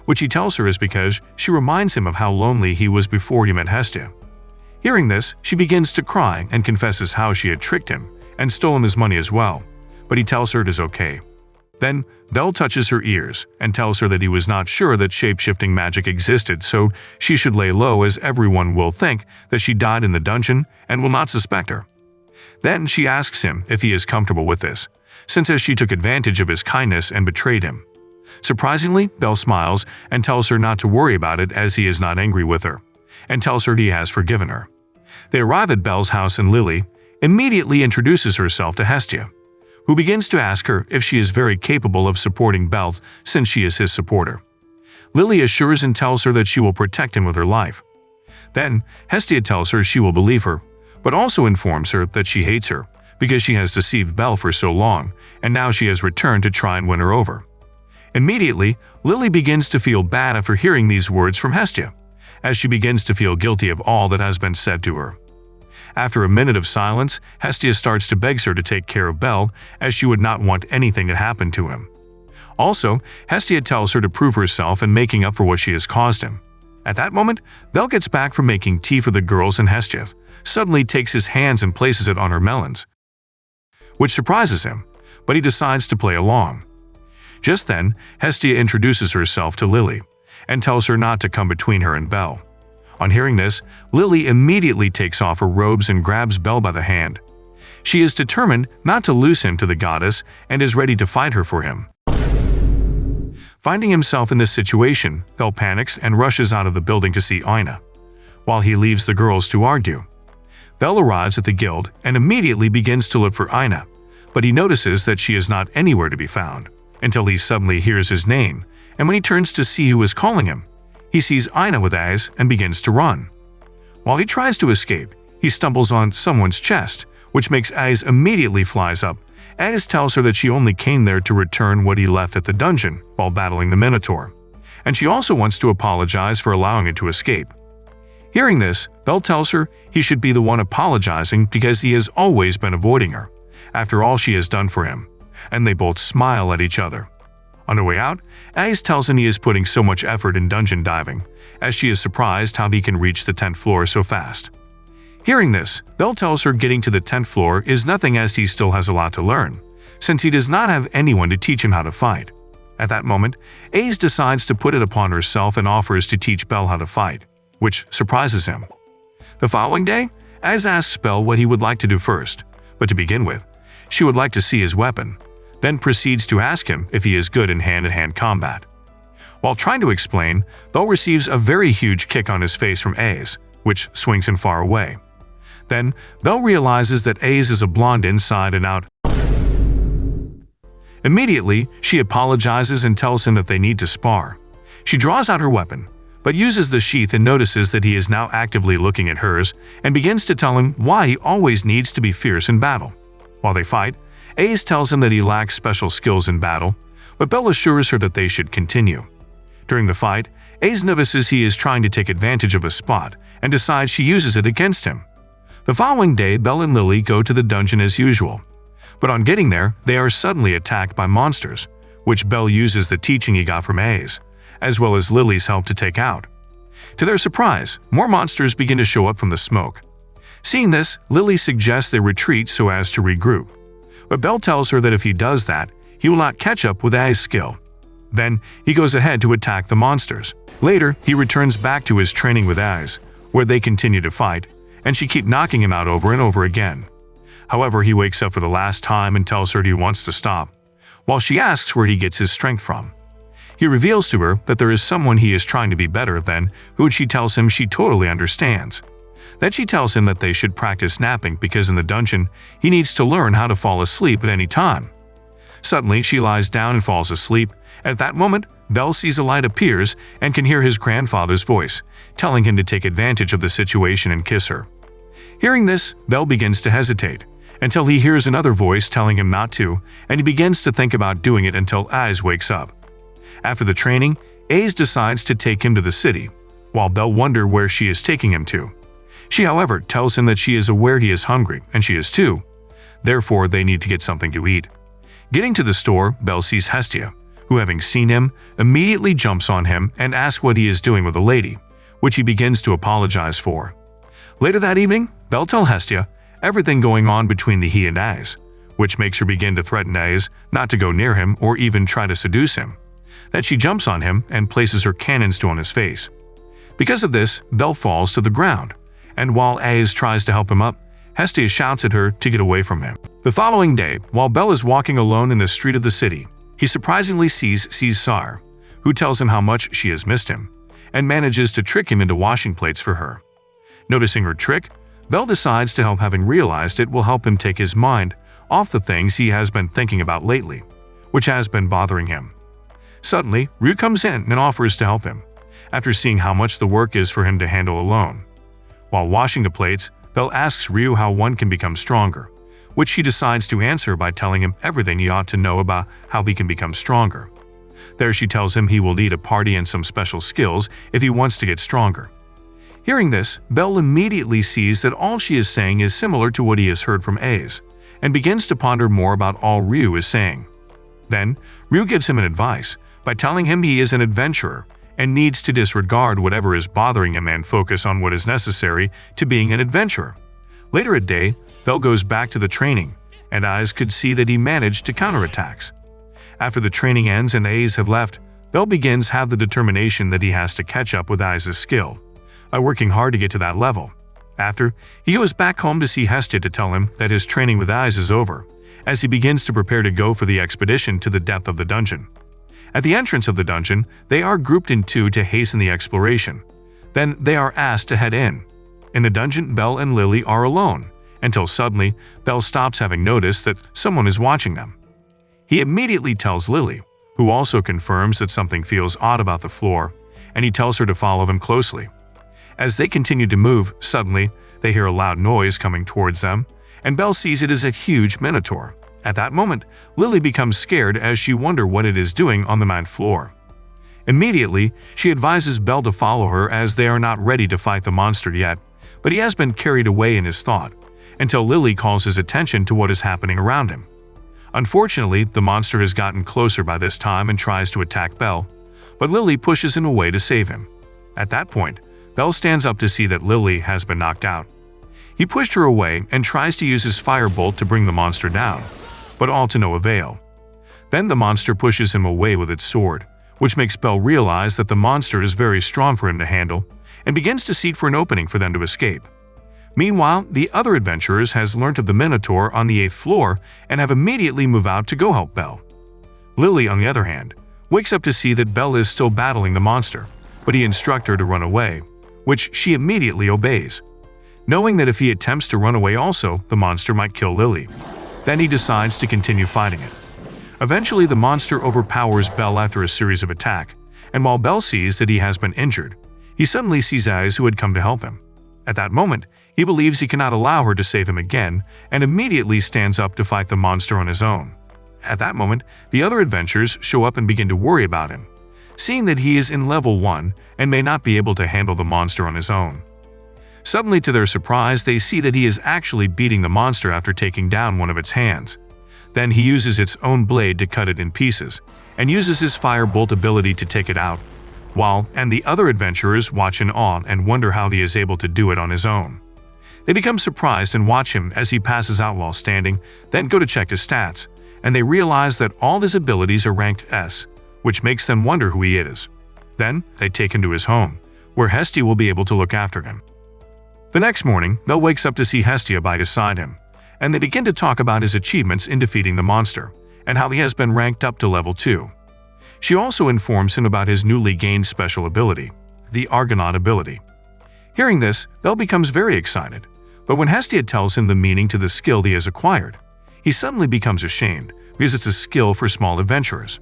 which he tells her is because she reminds him of how lonely he was before he met Hestia. Hearing this, she begins to cry and confesses how she had tricked him and stolen his money as well, but he tells her it is okay. Then, Bel touches her ears and tells her that he was not sure that shape-shifting magic existed, so she should lay low as everyone will think that she died in the dungeon and will not suspect her. Then she asks him if he is comfortable with this, since as she took advantage of his kindness and betrayed him. Surprisingly, Bel smiles and tells her not to worry about it as he is not angry with her, and tells her he has forgiven her. They arrive at Bel's house and Lily immediately introduces herself to Hestia, who begins to ask her if she is very capable of supporting Bel since she is his supporter. Lily assures and tells her that she will protect him with her life. Then, Hestia tells her she will believe her, but also informs her that she hates her because she has deceived Bel for so long, and now she has returned to try and win her over. Immediately, Lily begins to feel bad after hearing these words from Hestia, as she begins to feel guilty of all that has been said to her. After a minute of silence, Hestia starts to beg her to take care of Bel, as she would not want anything to happen to him. Also, Hestia tells her to prove herself in making up for what she has caused him. At that moment, Bel gets back from making tea for the girls and Hestia suddenly takes his hands and places it on her melons, which surprises him, but he decides to play along. Just then, Hestia introduces herself to Lily and tells her not to come between her and Bel. On hearing this, Lily immediately takes off her robes and grabs Bel by the hand. She is determined not to lose him to the goddess and is ready to fight her for him. Finding himself in this situation, Bel panics and rushes out of the building to see Ina, while he leaves the girls to argue. Bel arrives at the guild and immediately begins to look for Ina, but he notices that she is not anywhere to be found, until he suddenly hears his name, and when he turns to see who is calling him, he sees Ina with eyes and begins to run. While he tries to escape, he stumbles on someone's chest, which makes Eyes immediately flies up. Eyes tells her that she only came there to return what he left at the dungeon while battling the Minotaur, and she also wants to apologize for allowing it to escape. Hearing this, Belle tells her he should be the one apologizing because he has always been avoiding her, after all she has done for him, and they both smile at each other. On their way out, Eyes tells him he is putting so much effort in dungeon diving, as she is surprised how he can reach the 10th floor so fast. Hearing this, Belle tells her getting to the 10th floor is nothing as he still has a lot to learn, since he does not have anyone to teach him how to fight. At that moment, Eyes decides to put it upon herself and offers to teach Belle how to fight, which surprises him. The following day, Eyes asks Belle what he would like to do first, but to begin with, she would like to see his weapon, then proceeds to ask him if he is good in hand-to-hand combat. While trying to explain, Belle receives a very huge kick on his face from Eyes, which swings him far away. Then, Belle realizes that Eyes is a blonde inside and out. Immediately, she apologizes and tells him that they need to spar. She draws out her weapon, but uses the sheath and notices that he is now actively looking at hers and begins to tell him why he always needs to be fierce in battle. While they fight, Eyes tells him that he lacks special skills in battle, but Belle assures her that they should continue. During the fight, Eyes notices he is trying to take advantage of a spot and decides she uses it against him. The following day, Belle and Lily go to the dungeon as usual, but on getting there, they are suddenly attacked by monsters, which Belle uses the teaching he got from Eyes, as well as Lily's help to take out. To their surprise, more monsters begin to show up from the smoke. Seeing this, Lily suggests they retreat so as to regroup, but Belle tells her that if he does that, he will not catch up with Eyes' skill. Then, he goes ahead to attack the monsters. Later, he returns back to his training with Eyes, where they continue to fight, and she keeps knocking him out over and over again. However, he wakes up for the last time and tells her he wants to stop, while she asks where he gets his strength from. He reveals to her that there is someone he is trying to be better than, who she tells him she totally understands. Then she tells him that they should practice napping because in the dungeon, he needs to learn how to fall asleep at any time. Suddenly, she lies down and falls asleep. At that moment, Belle sees a light appears and can hear his grandfather's voice, telling him to take advantage of the situation and kiss her. Hearing this, Belle begins to hesitate, until he hears another voice telling him not to, and he begins to think about doing it until Eyes wakes up. After the training, Eyes decides to take him to the city, while Belle wonders where she is taking him to. She, however, tells him that she is aware he is hungry, and she is too. Therefore, they need to get something to eat. Getting to the store, Belle sees Hestia, who, having seen him, immediately jumps on him and asks what he is doing with the lady, which he begins to apologize for. Later that evening, Belle tells Hestia everything going on between he and Eyes, which makes her begin to threaten Eyes not to go near him or even try to seduce him. That she jumps on him and places her cannons on his face. Because of this, Belle falls to the ground, and while Eyes tries to help him up, Hestia shouts at her to get away from him. The following day, while Belle is walking alone in the street of the city, he surprisingly sees Caesar, who tells him how much she has missed him, and manages to trick him into washing plates for her. Noticing her trick, Belle decides to help, having realized it will help him take his mind off the things he has been thinking about lately, which has been bothering him. Suddenly, Ryu comes in and offers to help him, after seeing how much the work is for him to handle alone. While washing the plates, Belle asks Ryu how one can become stronger, which he decides to answer by telling him everything he ought to know about how he can become stronger. There she tells him he will need a party and some special skills if he wants to get stronger. Hearing this, Belle immediately sees that all she is saying is similar to what he has heard from Eyes, and begins to ponder more about all Ryu is saying. Then, Ryu gives him an advice by telling him he is an adventurer and needs to disregard whatever is bothering him and focus on what is necessary to being an adventurer. Later at day, Belle goes back to the training, and Eyes could see that he managed to counterattacks. After the training ends and Eyes have left, Belle begins have the determination that he has to catch up with Eyes' skill, by working hard to get to that level. After, he goes back home to see Hestia to tell him that his training with Eyes is over, as he begins to prepare to go for the expedition to the depth of the dungeon. At the entrance of the dungeon, they are grouped in two to hasten the exploration. Then they are asked to head in. In the dungeon, Belle and Lily are alone, until suddenly Bell stops, having noticed that someone is watching them. He immediately tells Lily, who also confirms that something feels odd about the floor, and he tells her to follow him closely. As they continue to move, suddenly they hear a loud noise coming towards them, and Belle sees it as a huge minotaur. At that moment, Lily becomes scared as she wonders what it is doing on the ninth floor. Immediately, she advises Belle to follow her as they are not ready to fight the monster yet, but he has been carried away in his thought, until Lily calls his attention to what is happening around him. Unfortunately, the monster has gotten closer by this time and tries to attack Belle, but Lily pushes him away to save him. At that point, Belle stands up to see that Lily has been knocked out. He pushed her away and tries to use his firebolt to bring the monster down, but all to no avail. Then the monster pushes him away with its sword, which makes Belle realize that the monster is very strong for him to handle, and begins to seek for an opening for them to escape. Meanwhile, the other adventurers has learnt of the Minotaur on the 8th floor and have immediately moved out to go help Belle. Lily, on the other hand, wakes up to see that Belle is still battling the monster, but he instructs her to run away, which she immediately obeys. Knowing that if he attempts to run away also, the monster might kill Lily. Then he decides to continue fighting it. Eventually, the monster overpowers Belle after a series of attacks, and while Belle sees that he has been injured, he suddenly sees Zeus, who had come to help him. At that moment, he believes he cannot allow her to save him again and immediately stands up to fight the monster on his own. At that moment, the other adventurers show up and begin to worry about him, seeing that he is in level 1 and may not be able to handle the monster on his own. Suddenly, to their surprise, they see that he is actually beating the monster after taking down one of its hands. Then he uses its own blade to cut it in pieces, and uses his firebolt ability to take it out, and the other adventurers watch in awe and wonder how he is able to do it on his own. They become surprised and watch him as he passes out while standing, then go to check his stats, and they realize that all his abilities are ranked S, which makes them wonder who he is. Then they take him to his home, where Hestia will be able to look after him. The next morning, Belle wakes up to see Hestia by his side him, and they begin to talk about his achievements in defeating the monster, and how he has been ranked up to level 2. She also informs him about his newly gained special ability, the Argonaut ability. Hearing this, Belle becomes very excited, but when Hestia tells him the meaning to the skill he has acquired, he suddenly becomes ashamed because it's a skill for small adventurers.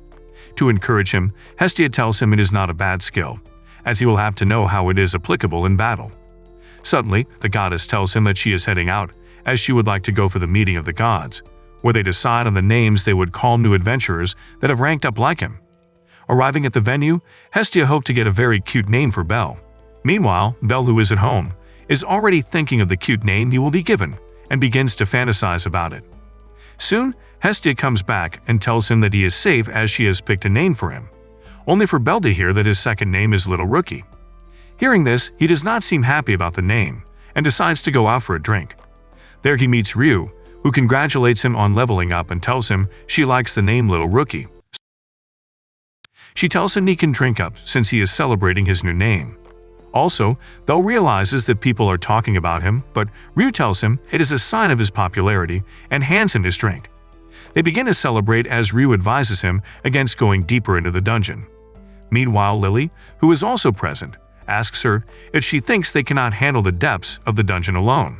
To encourage him, Hestia tells him it is not a bad skill, as he will have to know how it is applicable in battle. Suddenly, the goddess tells him that she is heading out, as she would like to go for the meeting of the gods, where they decide on the names they would call new adventurers that have ranked up like him. Arriving at the venue, Hestia hoped to get a very cute name for Belle. Meanwhile, Belle, who is at home, is already thinking of the cute name he will be given and begins to fantasize about it. Soon, Hestia comes back and tells him that he is safe as she has picked a name for him, only for Belle to hear that his second name is Little Rookie. Hearing this, he does not seem happy about the name and decides to go out for a drink. There he meets Ryu, who congratulates him on leveling up and tells him she likes the name Little Rookie. She tells him he can drink up since he is celebrating his new name. Also, Belle realizes that people are talking about him, but Ryu tells him it is a sign of his popularity and hands him his drink. They begin to celebrate as Ryu advises him against going deeper into the dungeon. Meanwhile, Lily, who is also present, asks her if she thinks they cannot handle the depths of the dungeon alone.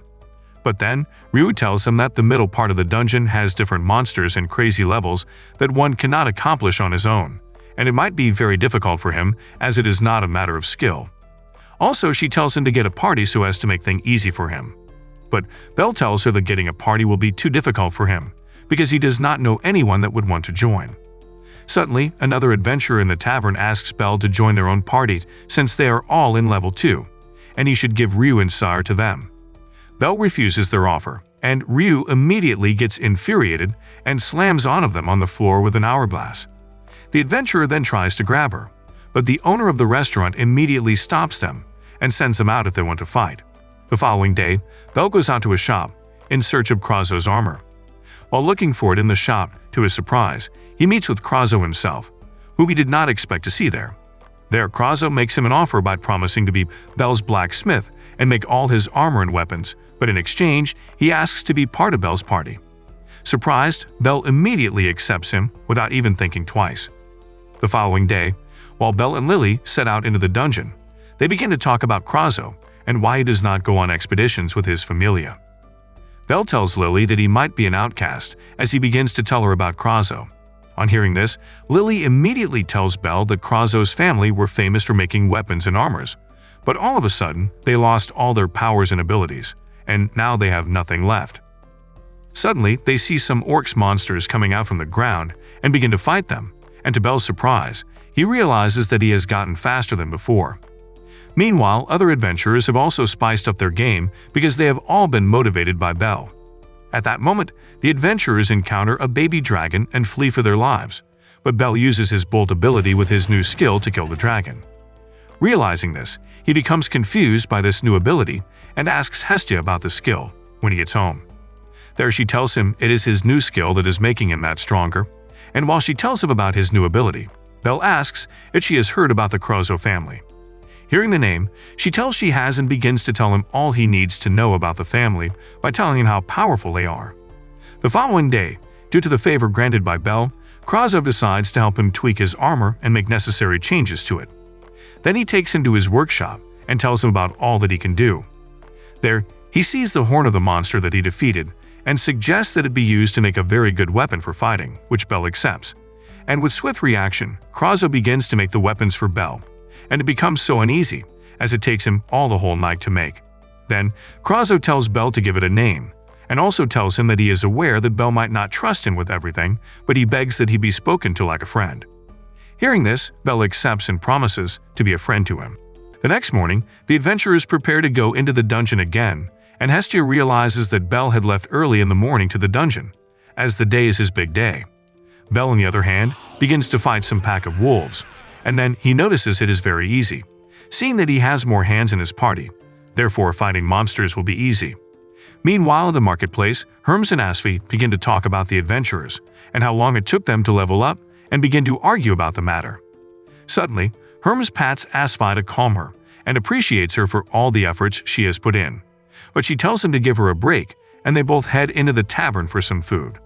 But then, Ryu tells him that the middle part of the dungeon has different monsters and crazy levels that one cannot accomplish on his own, and it might be very difficult for him as it is not a matter of skill. Also, she tells him to get a party so as to make things easy for him. But Belle tells her that getting a party will be too difficult for him, because he does not know anyone that would want to join. Suddenly, another adventurer in the tavern asks Belle to join their own party since they are all in level 2, and he should give Ryu and Sire to them. Belle refuses their offer, and Ryu immediately gets infuriated and slams on of them on the floor with an hourglass. The adventurer then tries to grab her, but the owner of the restaurant immediately stops them and sends them out if they want to fight. The following day, Belle goes out to a shop in search of Krazo's armor. While looking for it in the shop, to his surprise, he meets with Krazo himself, whom he did not expect to see there. There, Krazo makes him an offer by promising to be Belle's blacksmith and make all his armor and weapons, but in exchange, he asks to be part of Belle's party. Surprised, Belle immediately accepts him without even thinking twice. The following day, while Belle and Lily set out into the dungeon, they begin to talk about Krazo and why he does not go on expeditions with his familia. Belle tells Lily that he might be an outcast as he begins to tell her about Krazo. On hearing this, Lily immediately tells Belle that Krazo's family were famous for making weapons and armors, but all of a sudden, they lost all their powers and abilities, and now they have nothing left. Suddenly, they see some orcs monsters coming out from the ground and begin to fight them, and to Belle's surprise, he realizes that he has gotten faster than before. Meanwhile, other adventurers have also spiced up their game because they have all been motivated by Belle. At that moment, the adventurers encounter a baby dragon and flee for their lives, but Belle uses his bolt ability with his new skill to kill the dragon. Realizing this, he becomes confused by this new ability and asks Hestia about the skill when he gets home. There she tells him it is his new skill that is making him that stronger, and while she tells him about his new ability, Belle asks if she has heard about the Krazo family. Hearing the name, she tells she has and begins to tell him all he needs to know about the family by telling him how powerful they are. The following day, due to the favor granted by Belle, Krazo decides to help him tweak his armor and make necessary changes to it. Then he takes him to his workshop and tells him about all that he can do. There, he sees the horn of the monster that he defeated and suggests that it be used to make a very good weapon for fighting, which Belle accepts. And with swift reaction, Krazo begins to make the weapons for Belle, and it becomes so uneasy, as it takes him all the whole night to make. Then, Krazo tells Belle to give it a name, and also tells him that he is aware that Belle might not trust him with everything, but he begs that he be spoken to like a friend. Hearing this, Belle accepts and promises to be a friend to him. The next morning, the adventurers prepare to go into the dungeon again, and Hestia realizes that Belle had left early in the morning to the dungeon, as the day is his big day. Belle, on the other hand, begins to fight some pack of wolves, and then he notices it is very easy, seeing that he has more hands in his party. Therefore, fighting monsters will be easy. Meanwhile, in the marketplace, Hermes and Asfi begin to talk about the adventurers and how long it took them to level up and begin to argue about the matter. Suddenly, Hermes pats Asfi to calm her and appreciates her for all the efforts she has put in. But she tells him to give her a break, and they both head into the tavern for some food.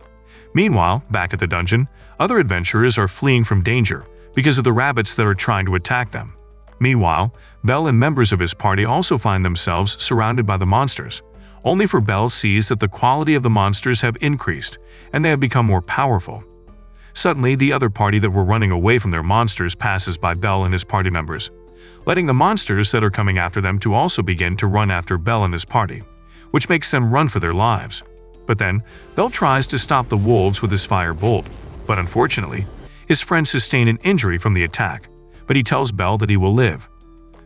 Meanwhile, back at the dungeon, other adventurers are fleeing from danger because of the rabbits that are trying to attack them. Meanwhile, Belle and members of his party also find themselves surrounded by the monsters, only for Belle sees that the quality of the monsters have increased and they have become more powerful. Suddenly, the other party that were running away from their monsters passes by Belle and his party members, letting the monsters that are coming after them to also begin to run after Belle and his party, which makes them run for their lives. But then, Belle tries to stop the wolves with his fire bolt, but unfortunately, his friends sustain an injury from the attack, but he tells Belle that he will live.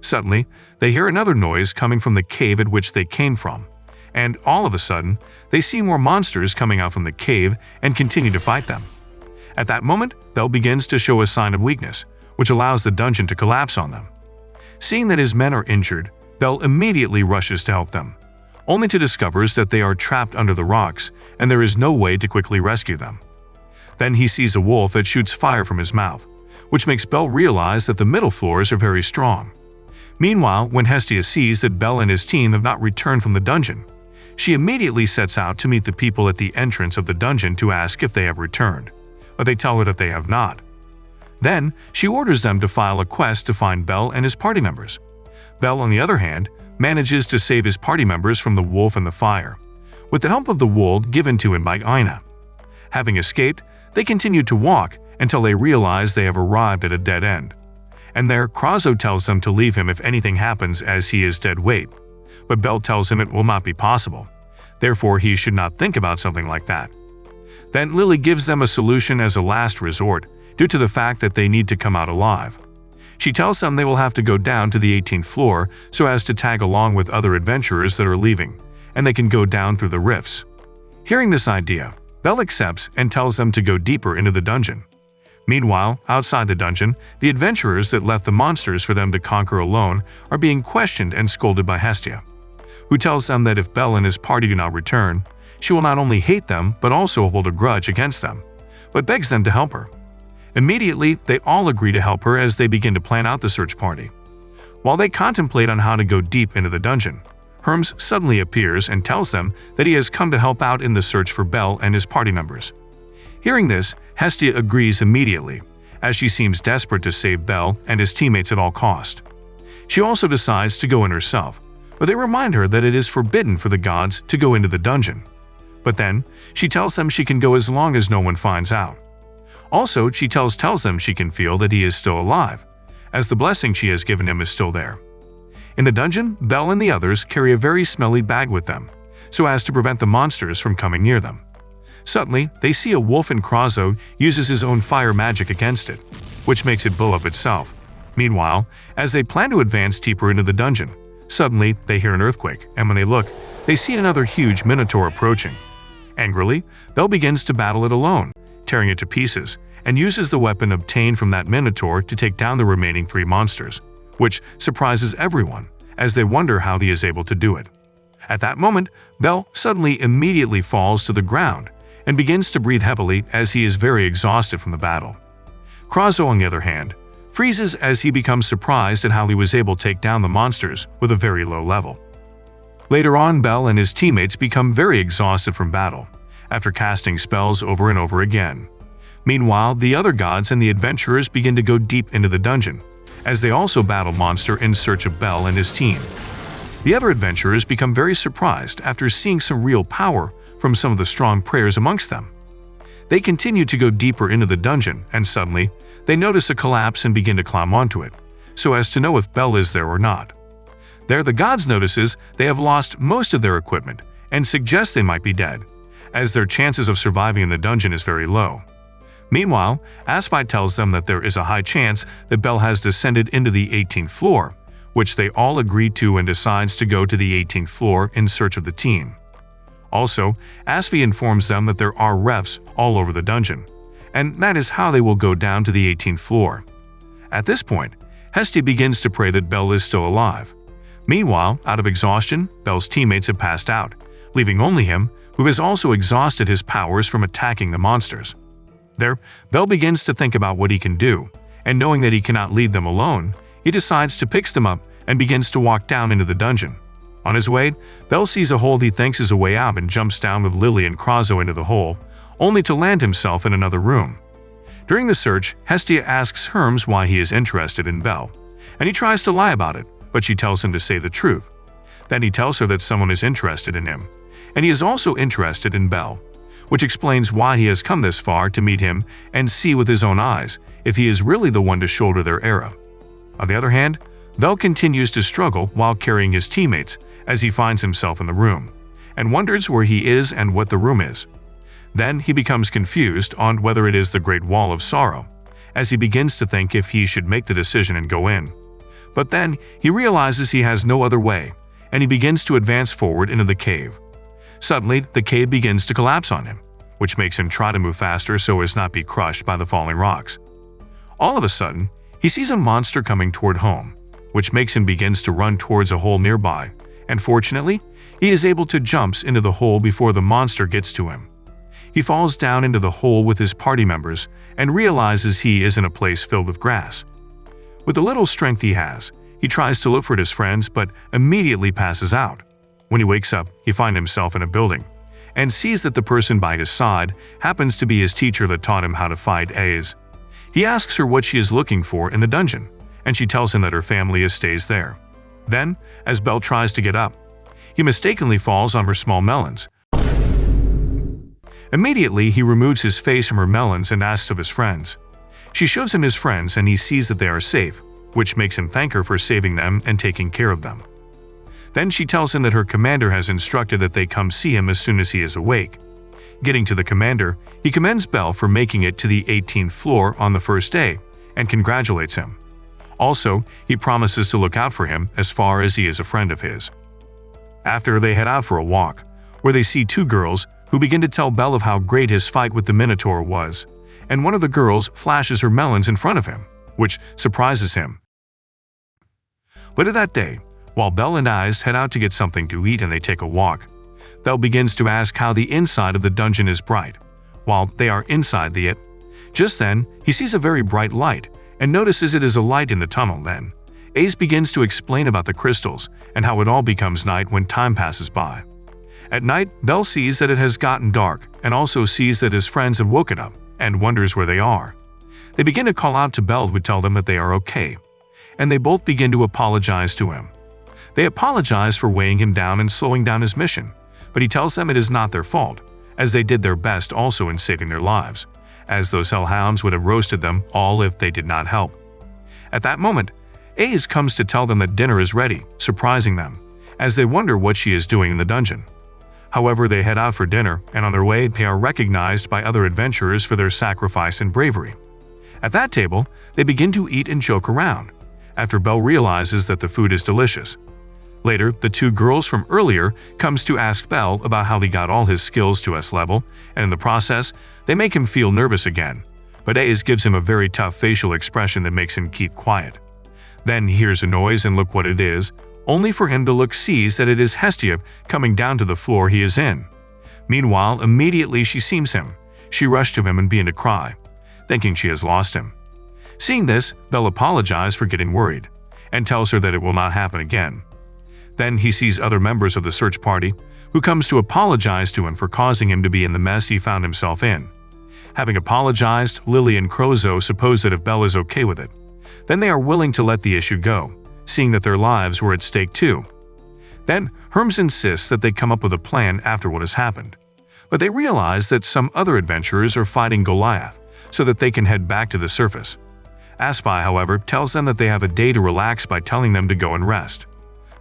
Suddenly, they hear another noise coming from the cave at which they came from, and all of a sudden, they see more monsters coming out from the cave and continue to fight them. At that moment, Belle begins to show a sign of weakness, which allows the dungeon to collapse on them. Seeing that his men are injured, Belle immediately rushes to help them, only to discover that they are trapped under the rocks and there is no way to quickly rescue them. Then he sees a wolf that shoots fire from his mouth, which makes Belle realize that the middle floors are very strong. Meanwhile, when Hestia sees that Belle and his team have not returned from the dungeon, she immediately sets out to meet the people at the entrance of the dungeon to ask if they have returned, but they tell her that they have not. Then, she orders them to file a quest to find Belle and his party members. Belle, on the other hand, manages to save his party members from the wolf and the fire, with the help of the wool given to him by Ina. Having escaped, they continue to walk until they realize they have arrived at a dead end. And there, Krazo tells them to leave him if anything happens as he is dead weight. But Belle tells him it will not be possible. Therefore, he should not think about something like that. Then Lily gives them a solution as a last resort due to the fact that they need to come out alive. She tells them they will have to go down to the 18th floor so as to tag along with other adventurers that are leaving, and they can go down through the rifts. Hearing this idea, Belle accepts and tells them to go deeper into the dungeon. Meanwhile, outside the dungeon, the adventurers that left the monsters for them to conquer alone are being questioned and scolded by Hestia, who tells them that if Belle and his party do not return, she will not only hate them but also hold a grudge against them, but begs them to help her. Immediately, they all agree to help her as they begin to plan out the search party. While they contemplate on how to go deep into the dungeon, Hermes suddenly appears and tells them that he has come to help out in the search for Belle and his party members. Hearing this, Hestia agrees immediately, as she seems desperate to save Belle and his teammates at all cost. She also decides to go in herself, but they remind her that it is forbidden for the gods to go into the dungeon, But then, she tells them she can go as long as no one finds out. Also, she tells them she can feel that he is still alive, as the blessing she has given him is still there. In the dungeon, Belle and the others carry a very smelly bag with them, so as to prevent the monsters from coming near them. Suddenly, they see a wolf and Krazo uses his own fire magic against it, which makes it blow up itself. Meanwhile, as they plan to advance deeper into the dungeon, suddenly they hear an earthquake, and when they look, they see another huge minotaur approaching. Angrily, Belle begins to battle it alone, tearing it to pieces, and uses the weapon obtained from that minotaur to take down the remaining 3 monsters, which surprises everyone, as they wonder how he is able to do it. At that moment, Belle suddenly immediately falls to the ground and begins to breathe heavily as he is very exhausted from the battle. Krazo, on the other hand, freezes as he becomes surprised at how he was able to take down the monsters with a very low level. Later on, Belle and his teammates become very exhausted from battle, after casting spells over and over again. Meanwhile, the other gods and the adventurers begin to go deep into the dungeon, as they also battle monster in search of Belle and his team. The other adventurers become very surprised after seeing some real power from some of the strong prayers amongst them. They continue to go deeper into the dungeon, and suddenly, they notice a collapse and begin to climb onto it, so as to know if Belle is there or not. There, the gods notices they have lost most of their equipment and suggest they might be dead, as their chances of surviving in the dungeon is very low. Meanwhile, Asphyte tells them that there is a high chance that Belle has descended into the 18th floor, which they all agree to, and decides to go to the 18th floor in search of the team. Also, Asphyte informs them that there are refs all over the dungeon, and that is how they will go down to the 18th floor. At this point, Hestia begins to pray that Belle is still alive. Meanwhile, out of exhaustion, Belle's teammates have passed out, leaving only him, who has also exhausted his powers from attacking the monsters. There, Belle begins to think about what he can do, and knowing that he cannot leave them alone, he decides to pick them up and begins to walk down into the dungeon. On his way, Belle sees a hole he thinks is a way out and jumps down with Lily and Krazo into the hole, only to land himself in another room. During the search, Hestia asks Hermes why he is interested in Belle, and he tries to lie about it, but she tells him to say the truth. Then he tells her that someone is interested in him, and he is also interested in Belle, which explains why he has come this far to meet him and see with his own eyes if he is really the one to shoulder their era. On the other hand, Belle continues to struggle while carrying his teammates as he finds himself in the room, and wonders where he is and what the room is. Then he becomes confused on whether it is the Great Wall of Sorrow, as he begins to think if he should make the decision and go in. But then he realizes he has no other way, and he begins to advance forward into the cave. Suddenly, the cave begins to collapse on him, which makes him try to move faster so as not be crushed by the falling rocks. All of a sudden, he sees a monster coming toward home, which makes him begins to run towards a hole nearby, and fortunately, he is able to jump into the hole before the monster gets to him. He falls down into the hole with his party members and realizes he is in a place filled with grass. With the little strength he has, he tries to look for his friends but immediately passes out. When he wakes up, he finds himself in a building and sees that the person by his side happens to be his teacher that taught him how to fight A's. He asks her what she is looking for in the dungeon, and she tells him that her family stays there. Then, as Belle tries to get up, he mistakenly falls on her small melons. Immediately, he removes his face from her melons and asks of his friends. She shows him his friends and he sees that they are safe, which makes him thank her for saving them and taking care of them. Then she tells him that her commander has instructed that they come see him as soon as he is awake. Getting to the commander, he commends Belle for making it to the 18th floor on the first day and congratulates him. Also, he promises to look out for him as far as he is a friend of his. After they head out for a walk, where they see 2 girls who begin to tell Belle of how great his fight with the Minotaur was, and one of the girls flashes her melons in front of him, which surprises him. Later that day, while Belle and Ice head out to get something to eat and they take a walk, Belle begins to ask how the inside of the dungeon is bright, while they are inside the it. Just then, he sees a very bright light and notices it is a light in the tunnel. Then, Ace begins to explain about the crystals and how it all becomes night when time passes by. At night, Belle sees that it has gotten dark and also sees that his friends have woken up and wonders where they are. They begin to call out to Belle to tell them that they are okay, and they both begin to apologize to him. They apologize for weighing him down and slowing down his mission, but he tells them it is not their fault, as they did their best also in saving their lives, as those hellhounds would have roasted them all if they did not help. At that moment, Ace comes to tell them that dinner is ready, surprising them, as they wonder what she is doing in the dungeon. However, they head out for dinner, and on their way, they are recognized by other adventurers for their sacrifice and bravery. At that table, they begin to eat and joke around, after Belle realizes that the food is delicious. Later, the two girls from earlier comes to ask Belle about how he got all his skills to S level, and in the process, they make him feel nervous again, but Ace gives him a very tough facial expression that makes him keep quiet. Then he hears a noise and look what it is, only for him to look sees that it is Hestia coming down to the floor he is in. Meanwhile, immediately she sees him. She rushed to him and began to cry, thinking she has lost him. Seeing this, Belle apologizes for getting worried, and tells her that it will not happen again. Then he sees other members of the search party, who comes to apologize to him for causing him to be in the mess he found himself in. Having apologized, Lily and Crozo suppose that if Belle is okay with it, then they are willing to let the issue go, seeing that their lives were at stake too. Then Hermes insists that they come up with a plan after what has happened, but they realize that some other adventurers are fighting Goliath, so that they can head back to the surface. Asphy, however, tells them that they have a day to relax by telling them to go and rest.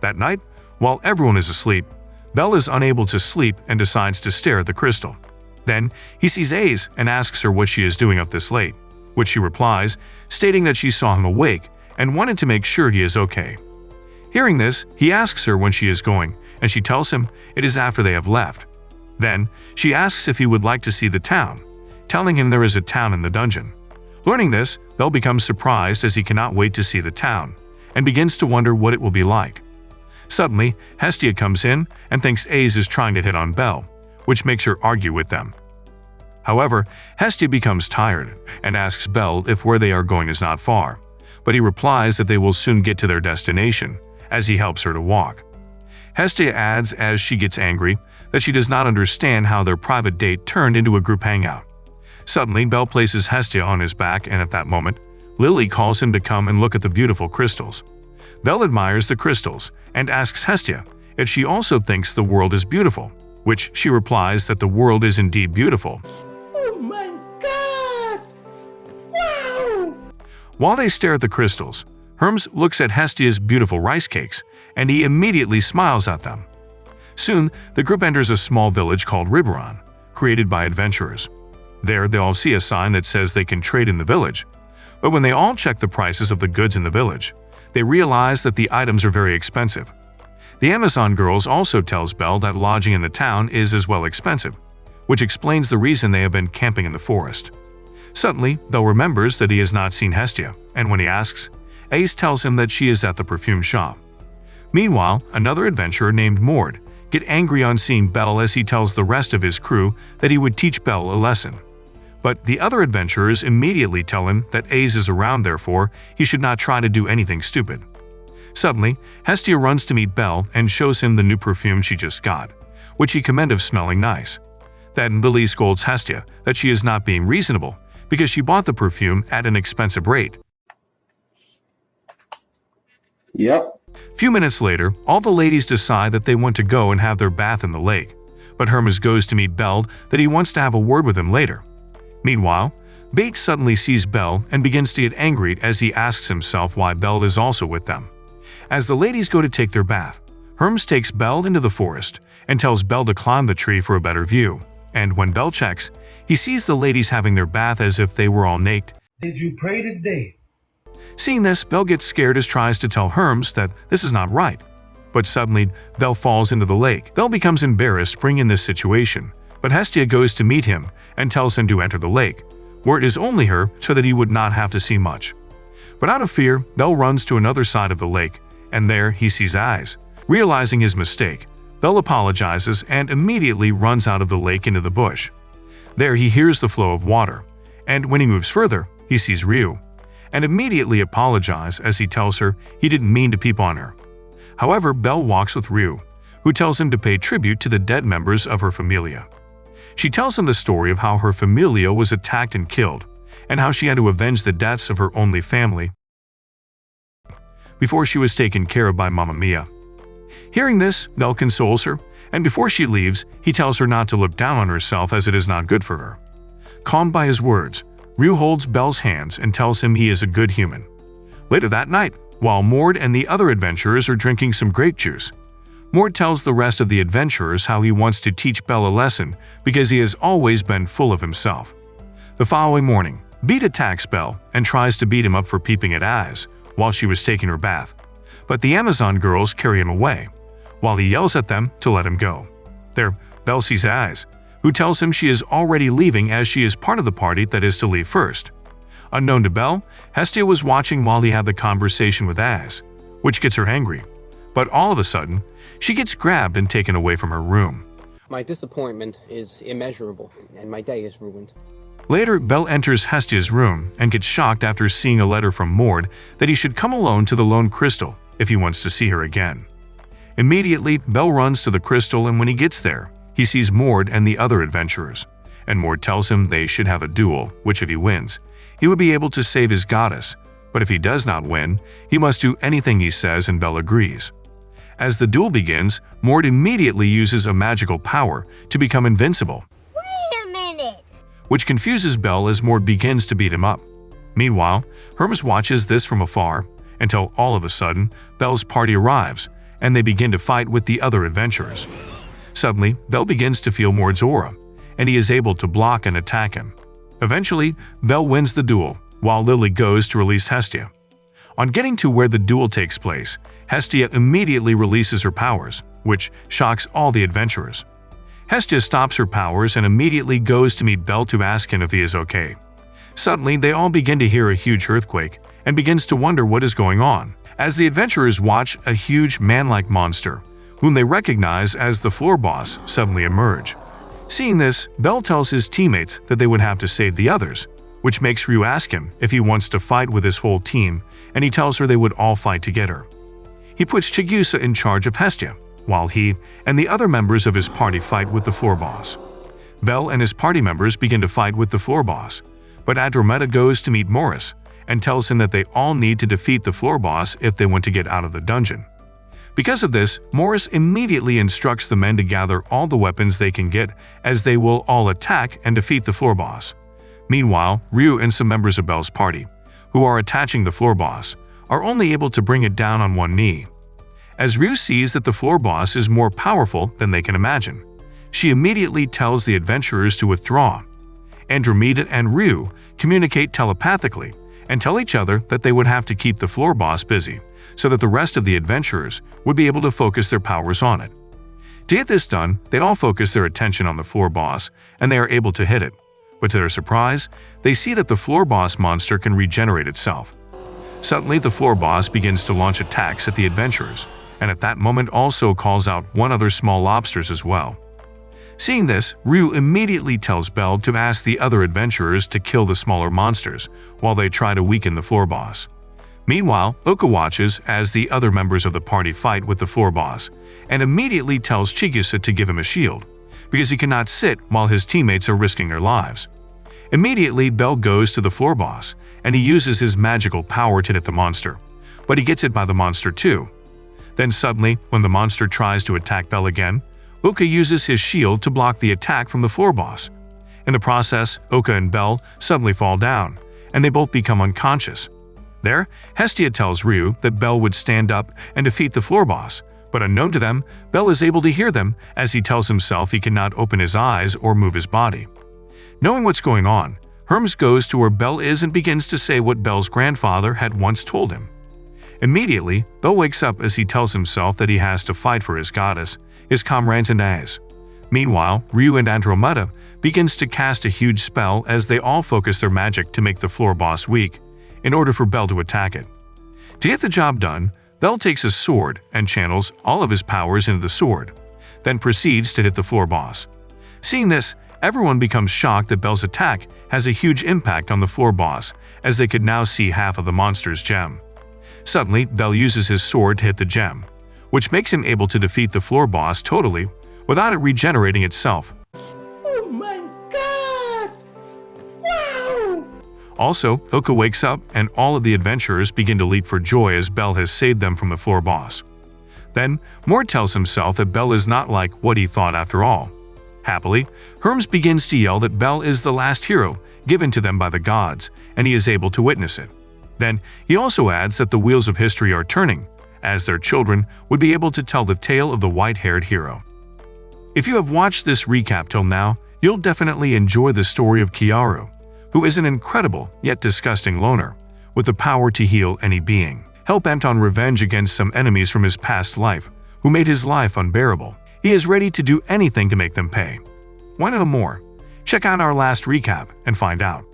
That night, while everyone is asleep, Belle is unable to sleep and decides to stare at the crystal. Then he sees Ace and asks her what she is doing up this late, which she replies, stating that she saw him awake and wanted to make sure he is okay. Hearing this, he asks her when she is going, and she tells him it is after they have left. Then she asks if he would like to see the town, telling him there is a town in the dungeon. Learning this, Belle becomes surprised as he cannot wait to see the town, and begins to wonder what it will be like. Suddenly, Hestia comes in and thinks Ace is trying to hit on Belle, which makes her argue with them. However, Hestia becomes tired and asks Belle if where they are going is not far, but he replies that they will soon get to their destination, as he helps her to walk. Hestia adds, as she gets angry, that she does not understand how their private date turned into a group hangout. Suddenly, Belle places Hestia on his back, and at that moment, Lily calls him to come and look at the beautiful crystals. Belle admires the crystals and asks Hestia if she also thinks the world is beautiful, which she replies that the world is indeed beautiful. Oh my god! Wow! While they stare at the crystals, Hermes looks at Hestia's beautiful rice cakes, and he immediately smiles at them. Soon, the group enters a small village called Riberon, created by adventurers. There, they all see a sign that says they can trade in the village, but when they all check the prices of the goods in the village, they realize that the items are very expensive. The Amazon girls also tells Belle that lodging in the town is as well expensive, which explains the reason they have been camping in the forest. Suddenly, Belle remembers that he has not seen Hestia, and when he asks, Ace tells him that she is at the perfume shop. Meanwhile, another adventurer named Mord gets angry on seeing Belle as he tells the rest of his crew that he would teach Belle a lesson. But the other adventurers immediately tell him that Ace is around, therefore he should not try to do anything stupid. Suddenly, Hestia runs to meet Belle and shows him the new perfume she just got, which he commends of smelling nice. Then Lily scolds Hestia that she is not being reasonable because she bought the perfume at an expensive rate. Yep. Few minutes later, all the ladies decide that they want to go and have their bath in the lake, but Hermes goes to meet Belle that he wants to have a word with him later. Meanwhile, Bates suddenly sees Belle and begins to get angry as he asks himself why Belle is also with them. As the ladies go to take their bath, Hermes takes Belle into the forest and tells Belle to climb the tree for a better view, and when Belle checks, he sees the ladies having their bath as if they were all naked. Did you pray today? Seeing this, Belle gets scared as tries to tell Hermes that this is not right. But suddenly, Belle falls into the lake. Belle becomes embarrassed bringing this situation, but Hestia goes to meet him and tells him to enter the lake, where it is only her so that he would not have to see much. But out of fear, Belle runs to another side of the lake, and there he sees eyes. Realizing his mistake, Belle apologizes and immediately runs out of the lake into the bush. There he hears the flow of water, and when he moves further, he sees Ryu, and immediately apologizes as he tells her he didn't mean to peep on her. However, Belle walks with Ryu, who tells him to pay tribute to the dead members of her familia. She tells him the story of how her familia was attacked and killed, and how she had to avenge the deaths of her only family before she was taken care of by Mamma Mia. Hearing this, Belle consoles her And before she leaves, he tells her not to look down on herself as it is not good for her. Calmed by his words, Ryu holds Bel's hands and tells him he is a good human. Later that night, while Mord and the other adventurers are drinking some grape juice, Mord tells the rest of the adventurers how he wants to teach Bel a lesson because he has always been full of himself. The following morning, Beat attacks Bel and tries to beat him up for peeping at eyes while she was taking her bath. But the Amazon girls carry him away, while he yells at them to let him go. There, Bel sees Eyes, who tells him she is already leaving as she is part of the party that is to leave first. Unknown to Bel, Hestia was watching while he had the conversation with Eyes, which gets her angry. But all of a sudden, she gets grabbed and taken away from her room. My disappointment is immeasurable, and my day is ruined. Later, Bel enters Hestia's room and gets shocked after seeing a letter from Mord that he should come alone to the Lone Crystal if he wants to see her again. Immediately, Bel runs to the crystal, and when he gets there, he sees Mord and the other adventurers, and Mord tells him they should have a duel, which if he wins, he would be able to save his goddess, but if he does not win, he must do anything he says, and Bel agrees. As the duel begins, Mord immediately uses a magical power to become invincible, Wait a minute. which confuses Bel as Mord begins to beat him up. Meanwhile, Hermes watches this from afar until all of a sudden, Bel's party arrives, and they begin to fight with the other adventurers. Suddenly, Bel begins to feel Mord's aura, and he is able to block and attack him. Eventually, Bel wins the duel, while Lily goes to release Hestia. On getting to where the duel takes place, Hestia immediately releases her powers, which shocks all the adventurers. Hestia stops her powers and immediately goes to meet Bel to ask him if he is okay. Suddenly, they all begin to hear a huge earthquake and begins to wonder what is going on, as the adventurers watch a huge man-like monster, whom they recognize as the floor boss, suddenly emerge. Seeing this, Bel tells his teammates that they would have to save the others, which makes Ryu ask him if he wants to fight with his whole team, and he tells her they would all fight together. He puts Chigusa in charge of Hestia, while he and the other members of his party fight with the floor boss. Bel and his party members begin to fight with the floor boss, but Andromeda goes to meet Morris and tells him that they all need to defeat the floor boss if they want to get out of the dungeon. Because of this, Morris immediately instructs the men to gather all the weapons they can get, as they will all attack and defeat the floor boss. Meanwhile, Ryu and some members of Bel's party, who are attaching the floor boss, are only able to bring it down on one knee. As Ryu sees that the floor boss is more powerful than they can imagine, she immediately tells the adventurers to withdraw. Andromeda and Ryu communicate telepathically and tell each other that they would have to keep the floor boss busy so that the rest of the adventurers would be able to focus their powers on it. To get this done, they all focus their attention on the floor boss and they are able to hit it. But to their surprise, they see that the floor boss monster can regenerate itself. Suddenly, the floor boss begins to launch attacks at the adventurers, and at that moment also calls out one other small lobsters as well. Seeing this, Ryu immediately tells Bel to ask the other adventurers to kill the smaller monsters while they try to weaken the floor boss. Meanwhile, Oka watches as the other members of the party fight with the floor boss and immediately tells Chigusa to give him a shield, because he cannot sit while his teammates are risking their lives. Immediately, Bel goes to the floor boss and he uses his magical power to hit the monster, but he gets hit by the monster too. Then suddenly, when the monster tries to attack Bel again, Oka uses his shield to block the attack from the floor boss. In the process, Oka and Bel suddenly fall down, and they both become unconscious. There, Hestia tells Ryu that Bel would stand up and defeat the floor boss, but unknown to them, Bel is able to hear them as he tells himself he cannot open his eyes or move his body. Knowing what's going on, Hermes goes to where Bel is and begins to say what Bel's grandfather had once told him. Immediately, Bel wakes up as he tells himself that he has to fight for his goddess, his comrades and Eyes. Meanwhile, Ryu and Andromeda begins to cast a huge spell as they all focus their magic to make the floor boss weak, in order for Bel to attack it. To get the job done, Bel takes a sword and channels all of his powers into the sword, then proceeds to hit the floor boss. Seeing this, everyone becomes shocked that Bel's attack has a huge impact on the floor boss, as they could now see half of the monster's gem. Suddenly, Bel uses his sword to hit the gem, which makes him able to defeat the floor boss totally without it regenerating itself. Oh my god! Wow! Also, Oka wakes up and all of the adventurers begin to leap for joy as Bel has saved them from the floor boss. Then, Mort tells himself that Belle is not like what he thought after all. Happily, Hermes begins to yell that Belle is the last hero given to them by the gods, and he is able to witness it. Then, he also adds that the wheels of history are turning, as their children would be able to tell the tale of the white-haired hero. If you have watched this recap till now, you'll definitely enjoy the story of Kiaru, who is an incredible yet disgusting loner, with the power to heal any being. Hell-bent on revenge against some enemies from his past life, who made his life unbearable. He is ready to do anything to make them pay. Want to know more? Check out our last recap and find out.